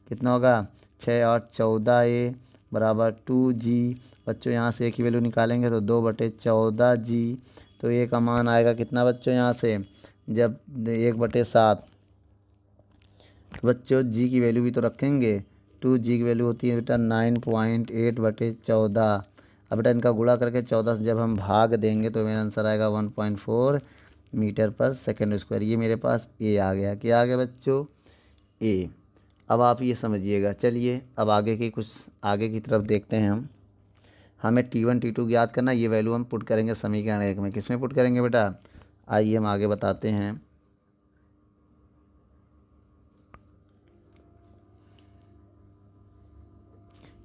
A: कितना होगा, 6 और 14a बराबर 2g। बच्चों यहाँ से a की वैल्यू निकालेंगे तो 2/14g। तो a का मान आएगा कितना बच्चों यहाँ से, जब 1/7। तो बच्चों g की वैल्यू भी तो रखेंगे, 2g की वैल्यू होती है बेटा 9.8/14। अब बेटा इनका गुणा करके 14 से जब हम भाग देंगे तो मेरा आंसर आएगा 1.4 मीटर पर सेकेंड स्क्वायर। ये मेरे पास a आ गया, क्या आ गया बच्चों, a। अब आप ये समझिएगा। चलिए अब आगे की कुछ आगे की तरफ देखते हैं हम। हमें T1 T2 ज्ञात करना, ये वैल्यू हम पुट करेंगे समीकरण 1 में। किस में पुट करेंगे बेटा, आइए हम आगे बताते हैं।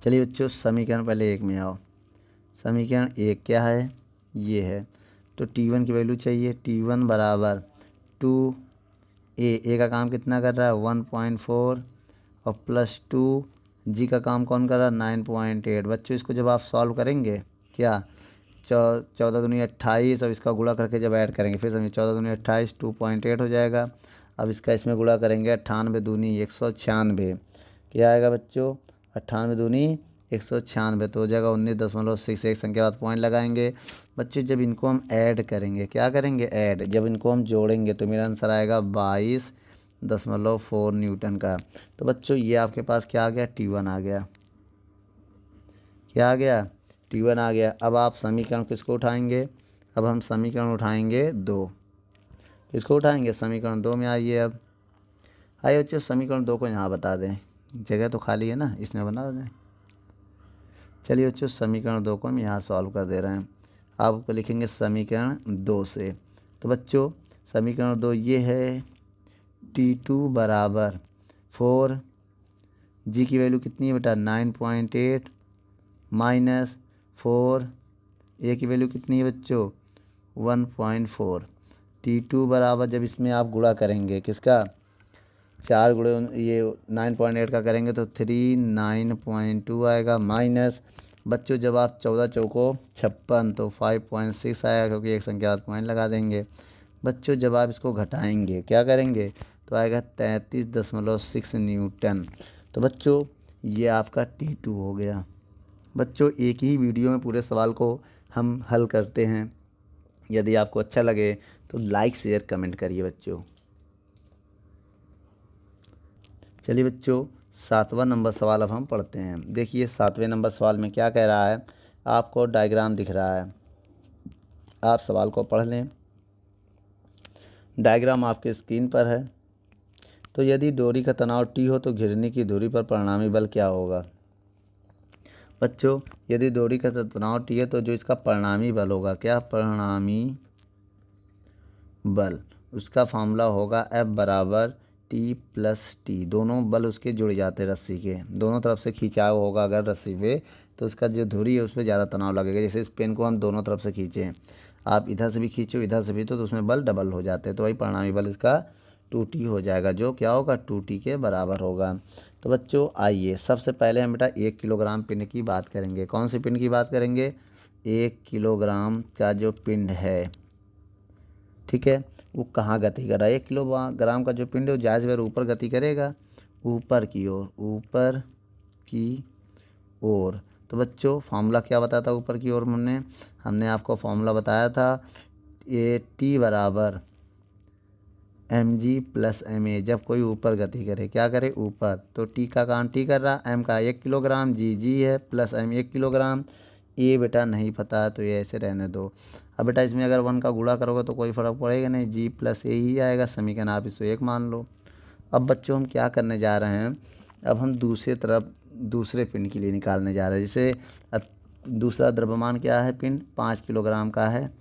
A: चलिए बच्चों समीकरण पहले 1 में आओ। समीकरण 1 क्या है, ये है। तो T1 की वैल्यू चाहिए, T1 बराबर 2a। का काम कितना कर रहा है 1.4 और प्लस 2g का काम कौन कर रहा है 9.8। बच्चों इसको जब आप सॉल्व करेंगे क्या, 14 दूनी 28 और इसका गुणा करके जब ऐड करेंगे फिर समझिए 14 दूनी 28 2.8 हो जाएगा। अब इसका इसमें गुणा करेंगे 98 दूनी 196, क्या आएगा बच्चों 98 दूनी 196 तो हो जाएगा 19.61। संख्या बाद पॉइंट लगाएंगे। बच्चों जब इनको हम ऐड करेंगे, क्या करेंगे ऐड, जब इनको हम जोड़ेंगे तो मेरा आंसर आएगा 22.4 न्यूटन का। तो बच्चों ये आपके पास क्या आ गया, T1 आ गया, क्या आ गया T1 आ गया। अब आप समीकरण किसको उठाएंगे, अब हम समीकरण उठाएंगे 2। किसको उठाएंगे, समीकरण 2 में आइए। अब आइए बच्चों समीकरण 2 को यहाँ बता दें, जगह तो खाली है ना, इसमें बना दें। चलिए बच्चों समीकरण 2 को हम यहाँ सॉल्व कर दे रहे हैं। आप ऊपर लिखेंगे समीकरण 2 से। तो बच्चों समीकरण 2 ये है, T2 बराबर 4, जी की वैल्यू कितनी है बेटा 9.8 माइनस 4, ए की वैल्यू कितनी है बच्चों 1.4। T2 बराबर जब इसमें आप गुणा करेंगे किसका, 4 गुणे ये 9.8 का करेंगे तो 39.2 आएगा, माइनस बच्चों जब आप 14 चौको 56 तो 5.6 आएगा, क्योंकि एक संख्या बाद पॉइंट लगा देंगे। बच्चों जब आप इसको घटाएंगे क्या करेंगे तो आएगा 33.6 न्यूटन। तो बच्चों ये आपका T2 हो गया। बच्चों एक ही वीडियो में पूरे सवाल को हम हल करते हैं। यदि आपको अच्छा लगे तो लाइक शेयर कमेंट करिए बच्चों। चलिए बच्चों 7वां नंबर सवाल अब हम पढ़ते हैं। देखिए 7वें नंबर सवाल में क्या कह रहा है, आपको डायग्राम दिख रहा है, आप सवाल को पढ़ लें। डायग्राम आपके स्क्रीन पर है। तो यदि डोरी का तनाव T हो तो घिरनी की धुरी पर परिणामी बल क्या होगा। बच्चों यदि डोरी का तनाव T है तो जो इसका परिणामी बल होगा, क्या परिणामी बल, उसका फॉर्मूला होगा F बराबर T प्लस T। दोनों बल उसके जुड़ जाते हैं, रस्सी के दोनों तरफ से खिंचाव होगा अगर रस्सी पे तो उसका जो धुरी है उस पर ज़्यादा तनाव लगेगा। जैसे इस पेन को हम दोनों तरफ से खींचें, आप इधर से भी खींचो इधर से भी, तो उसमें बल डबल हो जाते हैं। तो वही परिणामी बल इसका 2T हो जाएगा, जो क्या होगा 2T के बराबर होगा। तो बच्चों आइए सबसे पहले हम बेटा 1 किलोग्राम पिंड की बात करेंगे। कौन सी पिंड की बात करेंगे, 1 किलोग्राम का जो पिंड है, ठीक है, वो कहाँ गति कर रहा है। 1 किलोग्राम का जो पिंड है वो जायज़ बार ऊपर गति करेगा, ऊपर की ओर, ऊपर की ओर। तो बच्चों फार्मूला क्या बताया था ऊपर की ओर, हमने आपको फार्मूला बताया था T बराबर mg प्लस ma। जब कोई ऊपर गति करे, क्या करे ऊपर, तो T का काम T कर रहा, m का 1 किलोग्राम, g है प्लस m 1 किलोग्राम। ये बेटा नहीं पता है तो ये ऐसे रहने दो। अब बेटा इसमें अगर 1 का गुणा करोगे तो कोई फ़र्क पड़ेगा नहीं, g प्लस a ही आएगा। समीकरण आप इसको 1 मान लो। अब बच्चों हम क्या करने जा रहे हैं, अब हम दूसरे तरफ दूसरे पिंड के लिए निकालने जा रहे हैं। जैसे अब दूसरा द्रव्यमान क्या है, पिंड 5 किलोग्राम का है।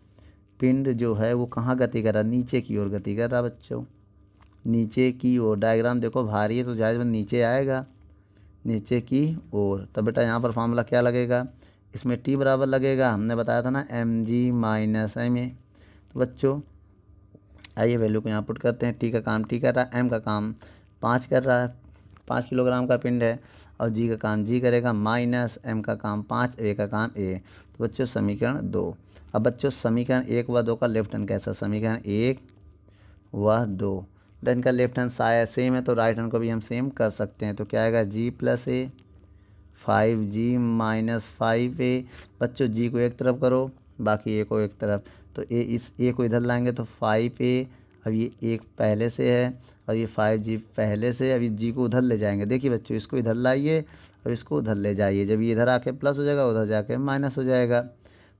A: पिंड जो है वो कहाँ गति कर रहा है, नीचे की ओर गति कर रहा है बच्चों, नीचे की ओर, डायग्राम देखो भारी है तो जायज़ नीचे आएगा, नीचे की ओर। तब बेटा यहाँ पर फार्मूला क्या लगेगा, इसमें टी बराबर लगेगा, हमने बताया था ना mg माइनस ma। तो बच्चों आइए वैल्यू को यहाँ पुट करते हैं। टी का काम टी कर रहा है, एम का काम 5 कर रहा है, 5 किलोग्राम का पिंड है, और जी का काम जी करेगा, माइनस एम का काम 5, ए का काम ए। तो बच्चों समीकरण 2। अब बच्चों समीकरण 1 व 2 का लेफ्ट हैंड कैसा, समीकरण 1 व 2 डन का लेफ्ट हैंड शायद सेम है तो राइट हैंड को भी हम सेम कर सकते हैं। तो क्या आएगा, जी प्लस ए 5g माइनस 5a। बच्चों जी को एक तरफ करो, बाकी ए को एक तरफ, तो ए इस ए को इधर लाएंगे तो 5a, अब ये एक पहले से है और ये 5g पहले से, अब इस जी को उधर ले जाएंगे। देखिए बच्चों इसको इधर लाइए और इसको उधर ले जाइए, जब ये इधर आके प्लस हो जाएगा उधर जाके माइनस हो जाएगा।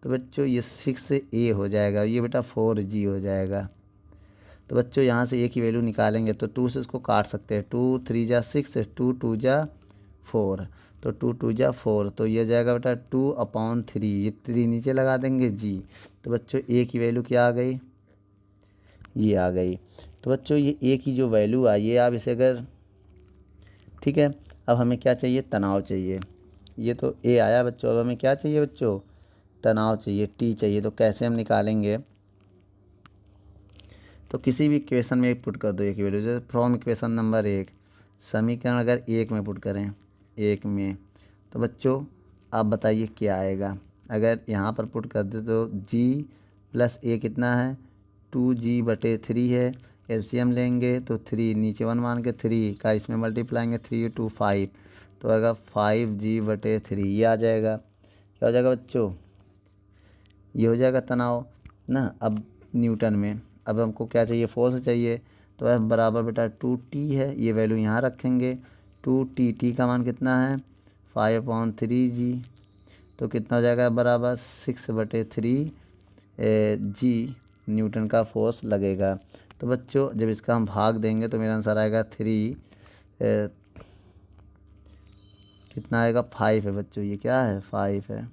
A: तो बच्चों ये 6a हो जाएगा, ये बेटा 4g हो जाएगा। तो बच्चों यहाँ से ए की वैल्यू निकालेंगे तो 2 से इसको काट सकते हैं, 2 3 जा 6, 2 2 जा 4, तो 2 2 जा 4, तो ये जाएगा बेटा 2/3, ये 3 नीचे लगा देंगे जी। तो बच्चों ए की वैल्यू क्या आ गई, ये आ गई। तो बच्चों ये ए की जो वैल्यू आई है, आप इसे अगर, ठीक है, अब हमें क्या चाहिए, तनाव चाहिए। ये तो ए आया बच्चों, अब हमें क्या चाहिए बच्चों, तनाव चाहिए, टी चाहिए। तो कैसे हम निकालेंगे, तो किसी भी इक्वेशन में पुट कर दो ए की वैल्यू, जैसे फ्रॉम इक्वेशन नंबर 1, समीकरण अगर 1 में पुट करें, 1 में, तो बच्चों आप बताइए क्या आएगा। अगर यहाँ पर पुट कर दे तो g प्लस ए कितना है, 2g/3 है, एलसीएम लेंगे तो 3 नीचे 1 मान के 3 का इसमें मल्टीप्लाएंगे, 3 2 5, तो आएगा 5g/3, ये आ जाएगा। क्या हो जाएगा बच्चों, ये हो जाएगा तनाव ना। अब न्यूटन में, अब हमको क्या चाहिए, फोर्स चाहिए। तो एफ बराबर बेटा 2t है, ये वैल्यू यहाँ रखेंगे, 2t, टी का मान कितना है 5/3g, तो कितना हो जाएगा बराबर 6/3 जी न्यूटन का फोर्स लगेगा। तो बच्चों जब इसका हम भाग देंगे तो मेरा आंसर आएगा 3, कितना आएगा 5 है बच्चों, ये क्या है 5 है।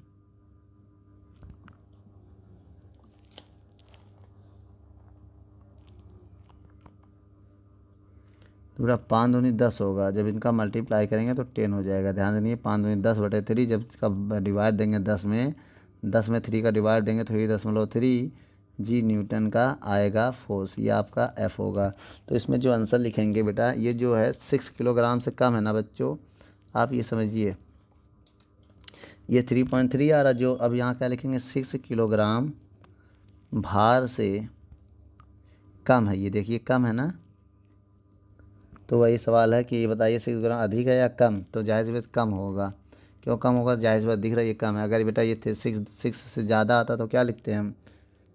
A: तो बेटा 5 दूनी 10 होगा, जब इनका मल्टीप्लाई करेंगे तो 10 हो जाएगा। ध्यान देंगे 5 दूनी 10/3, जब इसका डिवाइड देंगे 10 में 3 का डिवाइड देंगे 3.3 जी न्यूटन का आएगा फोर्स, ये आपका एफ होगा। तो इसमें जो आंसर लिखेंगे बेटा, ये जो है 6 किलोग्राम से कम है ना बच्चों, आप ये समझिए ये 3.3 आ रहा, जो अब यहाँ क्या लिखेंगे 6 किलोग्राम भार से कम है, ये देखिए कम है ना। तो वही सवाल है कि ये बताइए 6 ग्राम अधिक है या कम, तो जायज़ बात कम होगा। क्यों कम होगा, जायज़ बात दिख रहा है ये कम है। अगर बेटा ये 6 से ज़्यादा आता तो क्या लिखते हैं हम,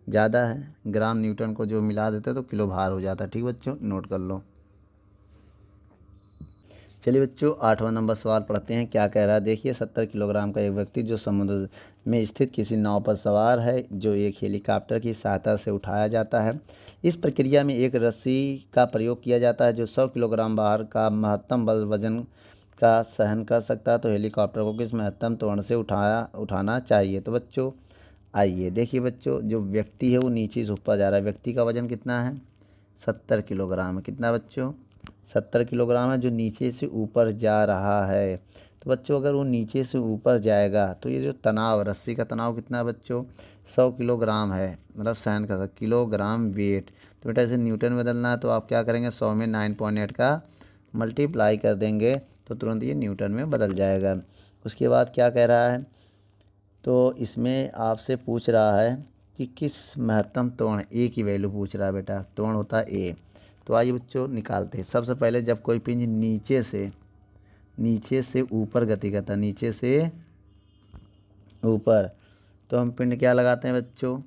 A: ज़्यादा है, ग्राम न्यूटन को जो मिला देते तो किलो भार हो जाता। ठीक बच्चों, नोट कर लो। चलिए बच्चों 8वां नंबर सवाल पढ़ते हैं, क्या कह रहा है देखिए। 70 किलोग्राम का एक व्यक्ति जो समुद्र में स्थित किसी नाव पर सवार है, जो एक हेलीकॉप्टर की सहायता से उठाया जाता है। इस प्रक्रिया में एक रस्सी का प्रयोग किया जाता है जो 100 किलोग्राम भार का महत्तम बल वजन का सहन कर सकता है। तो हेलीकॉप्टर को किस महत्तम त्वरण से उठाना चाहिए। तो बच्चों आइए देखिए बच्चों, जो व्यक्ति है वो नीचे से ऊपर जा रहा है, व्यक्ति का वजन कितना है 70 किलोग्राम है, कितना बच्चों 70 किलोग्राम है, जो नीचे से ऊपर जा रहा है। तो बच्चों अगर वो नीचे से ऊपर जाएगा तो ये जो तनाव, रस्सी का तनाव कितना है बच्चों 100 किलोग्राम है, मतलब सहन कर सकता किलोग्राम वेट। तो बेटा इसे न्यूटन में बदलना है, तो आप क्या करेंगे 100 में 9.8 का मल्टीप्लाई कर देंगे तो तुरंत ये न्यूटन में बदल जाएगा। उसके बाद क्या कह रहा है, तो इसमें आपसे पूछ रहा है कि किस महत्तम त्वरण, ए की वैल्यू पूछ रहा है बेटा, त्वरण होता है ए। तो आइए बच्चों निकालते हैं। सबसे पहले जब कोई पिंड नीचे से ऊपर गति करता है, नीचे से ऊपर, तो हम पिंड क्या लगाते हैं बच्चों,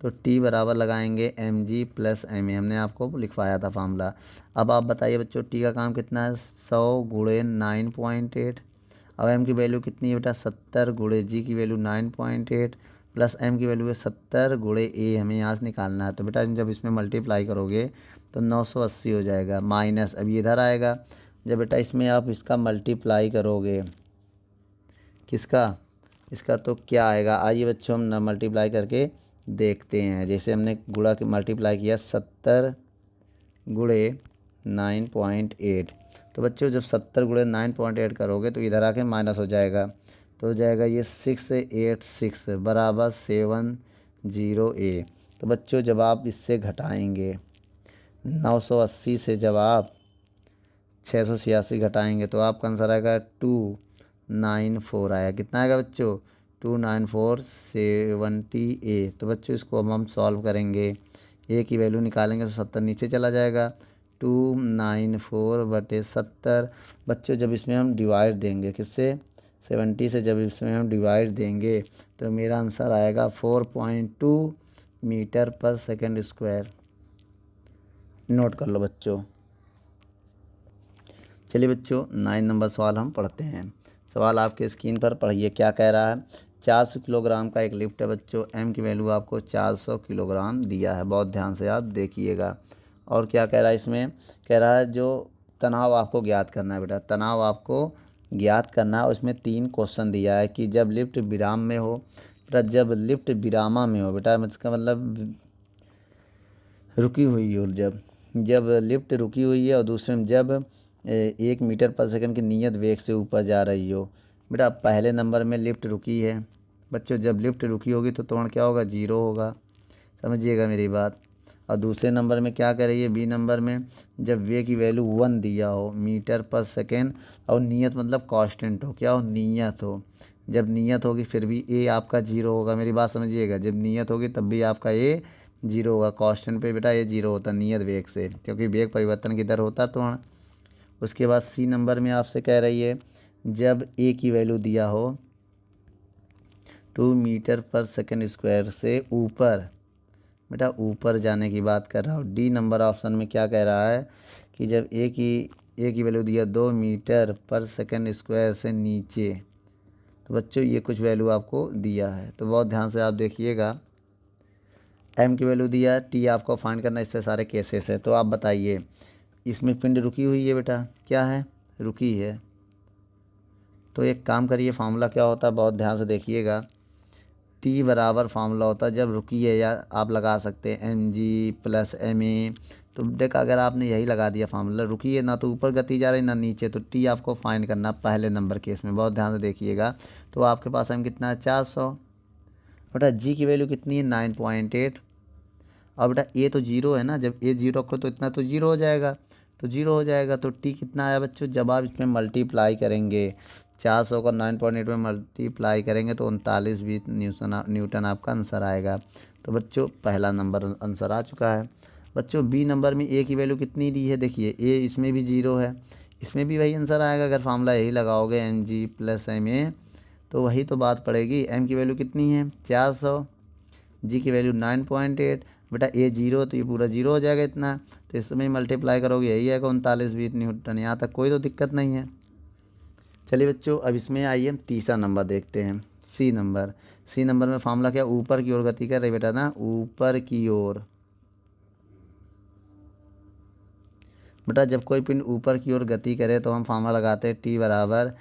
A: तो टी बराबर लगाएंगे mg प्लस ma, हमने आपको लिखवाया था फार्मूला। अब आप बताइए बच्चों टी का काम कितना है 100 गुणे 9.8, अब m की वैल्यू कितनी है बेटा 70 गुणे g की वैल्यू 9.8 प्लस m की वैल्यू है 70 गुणे a, हमें यहाँ से निकालना है। तो बेटा जब इसमें मल्टीप्लाई करोगे तो 980 हो जाएगा, माइनस अब इधर आएगा। जब बेटा इसमें आप इसका मल्टीप्लाई करोगे, किसका, इसका, तो क्या आएगा, आइए बच्चों हम मल्टीप्लाई करके देखते हैं। जैसे हमने गुणा के मल्टीप्लाई किया 70 गुणे 9.8। तो बच्चों जब 70 गुणे 9.8 करोगे तो इधर आके माइनस हो जाएगा, तो हो जाएगा ये 686 बराबर 70A। तो बच्चों जब आप इससे घटाएंगे 980 से जब आप 686 घटाएंगे तो आपका आंसर आएगा 294 आया। कितना आएगा बच्चों? 29470A। तो बच्चों इसको अब हम सॉल्व करेंगे, ए की वैल्यू निकालेंगे तो 70 नीचे चला जाएगा। 294/70। बच्चों जब इसमें हम डिवाइड देंगे किससे? 70 से जब इसमें हम डिवाइड देंगे तो मेरा आंसर आएगा 4.2 मीटर पर सेकंड स्क्वायर। नोट कर लो बच्चों। चलिए बच्चों 9 नंबर सवाल हम पढ़ते हैं। सवाल आपके स्क्रीन पर पढ़िए क्या कह रहा है। 400 किलोग्राम का एक लिफ्ट है बच्चों, एम की वैल्यू आपको 400 किलोग्राम दिया है, बहुत ध्यान से आप देखिएगा। और क्या कह रहा है इसमें? कह रहा है जो तनाव आपको ज्ञात करना है बेटा, तनाव आपको ज्ञात करना है। उसमें 3 क्वेश्चन दिया है कि जब लिफ्ट विराम में हो बेटा, जब लिफ्ट विरामा में हो बेटा, इसका मतलब रुकी हुई हो, जब लिफ्ट रुकी हुई है, और दूसरे में जब 1 मीटर पर सेकंड की नियत वेग से ऊपर जा रही हो। बेटा पहले नंबर में लिफ्ट रुकी है बच्चों, जब लिफ्ट रुकी होगी तो त्वरण क्या होगा? 0 होगा, समझिएगा मेरी बात। और दूसरे नंबर में क्या कर रही है? बी नंबर में जब वे की वैल्यू 1 दिया हो मीटर पर सेकेंड, और नियत मतलब कांस्टेंट हो, क्या हो? नियत हो। जब नियत होगी फिर भी ए आपका 0 होगा, मेरी बात समझिएगा। जब नियत होगी तब भी आपका ए 0 होगा। कांस्टेंट पे बेटा ये 0 होता नियत वेग से, क्योंकि वेग परिवर्तन की दर होता त्वरण। उसके बाद सी नंबर में आपसे कह रही है जब ए की वैल्यू दिया हो 2 मीटर पर सेकंड स्क्वायर से ऊपर, बेटा ऊपर जाने की बात कर रहा हूँ। डी नंबर ऑप्शन में क्या कह रहा है कि जब ए की वैल्यू दिया 2 मीटर पर सेकंड स्क्वायर से नीचे। तो बच्चों ये कुछ वैल्यू आपको दिया है, तो बहुत ध्यान से आप देखिएगा। एम की वैल्यू दिया है, टी आपको फाइंड करना, इससे सारे केसेस है। तो आप बताइए इसमें पिंड रुकी हुई है बेटा, क्या है? रुकी है। तो एक काम करिए, फार्मूला क्या होता है बहुत ध्यान से देखिएगा। टी बराबर फार्मूला होता है जब रुकी है, या आप लगा सकते हैं mg+ma। तो देख अगर आपने यही लगा दिया फार्मूला, रुकी है ना तो ऊपर गति जा रही ना नीचे, तो टी आपको फाइंड करना पहले नंबर केस में, बहुत ध्यान से देखिएगा। तो आपके पास एम कितना है? 400। बेटा जी की वैल्यू कितनी है? 9.8। और बेटा ए तो 0 है ना, जब ए 0 रखो तो इतना तो 0 हो जाएगा, तो 0 हो जाएगा। तो टी कितना आया बच्चों? जब आप इसमें मल्टीप्लाई करेंगे 400 का 9.8 में मल्टीप्लाई करेंगे तो 39 न्यूटन आपका आंसर आएगा। तो बच्चों पहला नंबर आंसर आ चुका है। बच्चों बी नंबर में ए की वैल्यू कितनी दी है? देखिए ए इसमें भी 0 है, इसमें भी वही आंसर आएगा अगर फार्मूला यही लगाओगे mg+ma। तो वही तो बात पड़ेगी। एम की वैल्यू कितनी है? 400। जी की वैल्यू 9.8। बेटा ए 0 तो ये पूरा 0 हो जाएगा इतना, तो इसमें मल्टीप्लाई करोगे यही आएगा 39 न्यूटन। यहाँ तक कोई तो दिक्कत नहीं है। चलिए बच्चों अब इसमें आइए हम तीसरा नंबर देखते हैं, सी नंबर। सी नंबर में फार्मूला क्या? ऊपर की ओर गति कर रही बेटा ना, ऊपर की ओर। बेटा जब कोई पिंड ऊपर की ओर गति करे तो हम फार्मूला लगाते हैं टी बराबर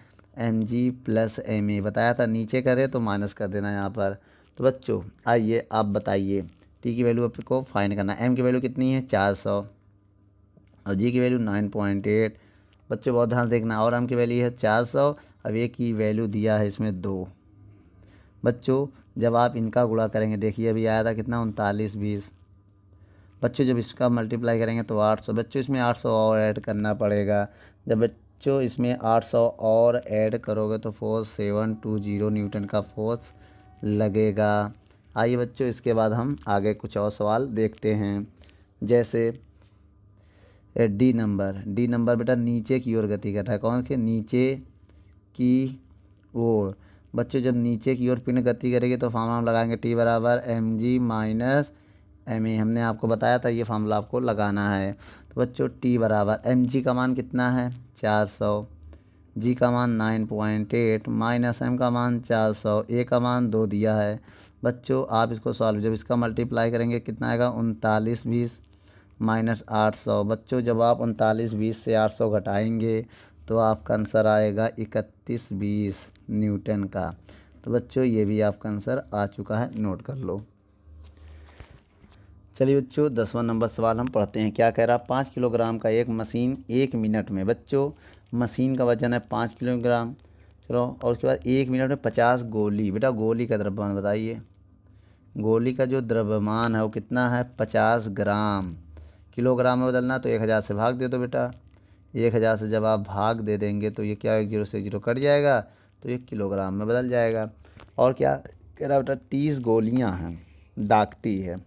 A: mg+ma। बताया था नीचे करे तो माइनस कर देना यहाँ पर। तो बच्चों आइए आप बताइए, टी की वैल्यू आपको फाइंड करना है। एम की वैल्यू कितनी है? 400। और जी की वैल्यू 9.8। बच्चों बहुत ध्यान देखना, और एम की वैल्यू है 400। अब ए की वैल्यू दिया है इसमें 2। बच्चों जब आप इनका गुणा करेंगे, देखिए अभी आया था कितना? 3920। बच्चों जब इसका मल्टीप्लाई करेंगे तो 800। बच्चों इसमें 800 और ऐड करना पड़ेगा। जब बच्चों इसमें 800 और ऐड करोगे तो फोर्स 720 न्यूटन का फोर्स लगेगा। आइए बच्चों इसके बाद हम आगे कुछ और सवाल देखते हैं। जैसे डी नंबर बेटा नीचे की ओर गति कर रहा है। कौन के? नीचे की ओर। बच्चों जब नीचे की ओर पिंड गति करेगी तो फार्मूला हम लगाएंगे टी बराबर mg-ma। हमने आपको बताया था ये फार्मूला आपको लगाना है। तो बच्चों टी बराबर mg का मान कितना है? 400। जी का मान 9.8 माइनस एम का मान 400, ए का मान 2 दिया है। बच्चों आप इसको सॉल्व, जब इसका मल्टीप्लाई करेंगे कितना आएगा? 3920 माइनस 800। बच्चों जब आप 3920 से 800 घटाएंगे तो आपका आंसर आएगा 3120 न्यूटन का। तो बच्चों ये भी आपका आंसर आ चुका है, नोट कर लो। चलिए बच्चों 10वां नंबर सवाल हम पढ़ते हैं। क्या कह रहा, 5 किलोग्राम का एक मशीन 1 मिनट में, बच्चों मशीन का वजन है 5 किलोग्राम, चलो, और उसके बाद 1 मिनट में 50 गोली, बेटा गोली का द्रव्यमान बताइए। गोली का जो द्रव्यमान है वो कितना है, 50 ग्राम। किलोग्राम में बदलना तो 1000 से भाग दे दो बेटा। 1000 से जब आप भाग दे देंगे तो ये क्या, 1 जीरो से 0 कट जाएगा तो ये किलोग्राम में बदल जाएगा। और क्या कह रहा बेटा, 30 गोलियां हैं, दागती है।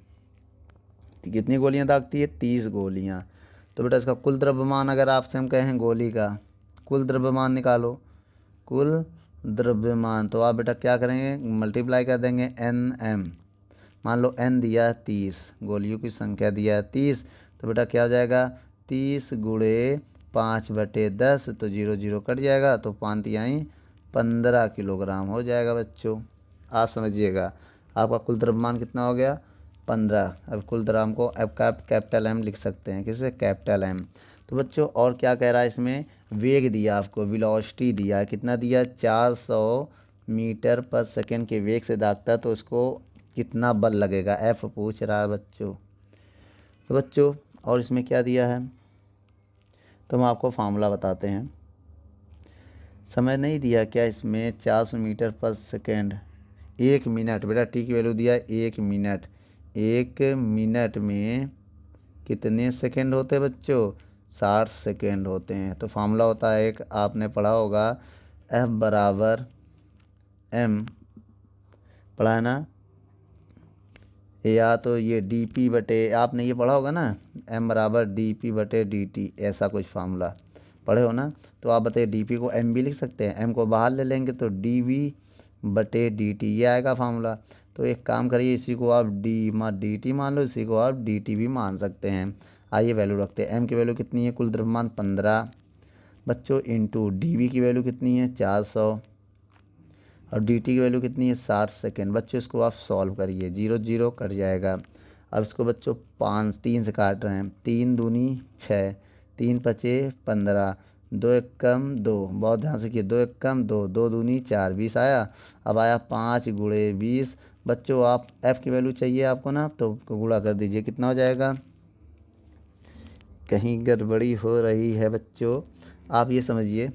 A: कितनी गोलियां दागती है, 30 गोलियां। तो बेटा इसका कुल द्रव्यमान अगर आपसे हम कहें गोली का कुल द्रव्यमान निकालो, कुल द्रव्यमान, तो आप बेटा क्या करेंगे, मल्टीप्लाई कर देंगे NM। मान लो N दिया है 30, गोलियों की संख्या दिया है 30, तो बेटा क्या हो जाएगा, 30 गुणे 5/10, तो 0 0 कट जाएगा, तो 5 तिहाई 15 किलोग्राम हो जाएगा बच्चों। आप समझिएगा आपका कुल द्रव्यमान कितना हो गया, 15। अब कुल द्रव्यमान को अब कैपिटल M लिख सकते हैं, किससे, कैपिटल M। तो बच्चों और क्या कह रहा है इसमें, वेग दिया आपको, वेलोसिटी दिया है, कितना दिया, 400 मीटर पर सेकेंड के वेग से दागता है, तो इसको कितना बल लगेगा, F पूछ रहा है बच्चों। तो बच्चों और इसमें क्या दिया है, तो हम आपको फार्मूला बताते हैं। समय नहीं दिया क्या इसमें, 400 मीटर पर सेकेंड, 1 मिनट, बेटा टी की वैल्यू दिया 1 मिनट। 1 मिनट में कितने सेकेंड होते हैं बच्चों, 60 सेकेंड होते हैं। तो फार्मूला होता है एक, आपने पढ़ा होगा, F बराबर M, पढ़ा है ना, या तो ये DP बटे, आपने ये पढ़ा होगा ना, M बराबर DP बटे DT, ऐसा कुछ फार्मूला पढ़े हो ना। तो आप बताइए DP को M भी लिख सकते हैं, M को बाहर ले लेंगे तो DV बटे DT, ये आएगा फार्मूला। तो एक काम करिए, इसी को आप DT मान लो, इसी को आप DT भी मान सकते हैं। आइए वैल्यू रखते हैं। M की वैल्यू कितनी है, कुल द्रव्यमान 15 बच्चों, इंटू DV की वैल्यू कितनी है, 400, और DT की वैल्यू कितनी है, 60 सेकेंड। बच्चों इसको आप सॉल्व करिए, 0 0 कट जाएगा। अब इसको बच्चों 3 से काट रहे हैं, 3 दूनी 6, 3 पचे 15, 2 एकम 2, बहुत ध्यान से किए, 2 एकम 2, 2 दूनी 4, 20 आया। अब आया 5 गुणे 20। बच्चों आप F की वैल्यू चाहिए आपको ना, तो गुणा कर दीजिए, कितना हो जाएगा, कहीं गड़बड़ी हो रही है बच्चों, आप ये समझिए।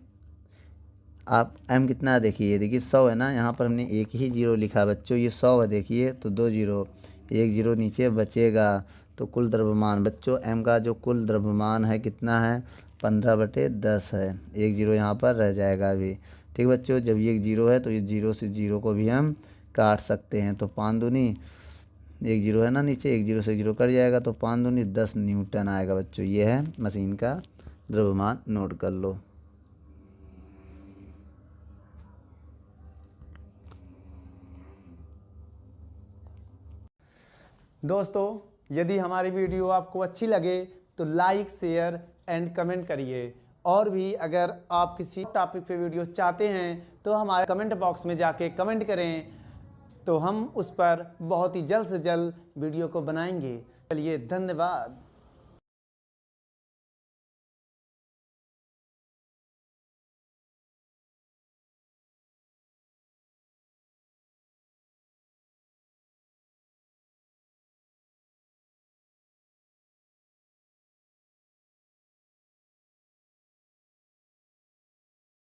A: आप M कितना है देखिए, 100 है ना, यहाँ पर हमने एक ही जीरो लिखा बच्चों, ये 100 है देखिए, तो 2 जीरो, 1 जीरो नीचे बचेगा। तो कुल द्रव्यमान बच्चों M का जो कुल द्रव्यमान है कितना है, 15/10 है। 1 जीरो यहाँ पर रह जाएगा अभी। ठीक बच्चों, जब ये 1 जीरो है तो ये 0 से 0 को भी हम काट सकते हैं। तो 5 दूनी, 1 जीरो है ना नीचे, 1 जीरो से 0 कट जाएगा, तो 5 दूनी 10 न्यूटन आएगा बच्चों। ये है मशीन का द्रव्यमान, नोट कर लो।
B: दोस्तों यदि हमारी वीडियो आपको अच्छी लगे तो लाइक, शेयर एंड कमेंट करिए। और भी अगर आप किसी टॉपिक पे वीडियो चाहते हैं तो हमारे कमेंट बॉक्स में जाके कमेंट करें, तो हम उस पर बहुत ही जल्द से जल्द वीडियो को बनाएंगे। चलिए धन्यवाद।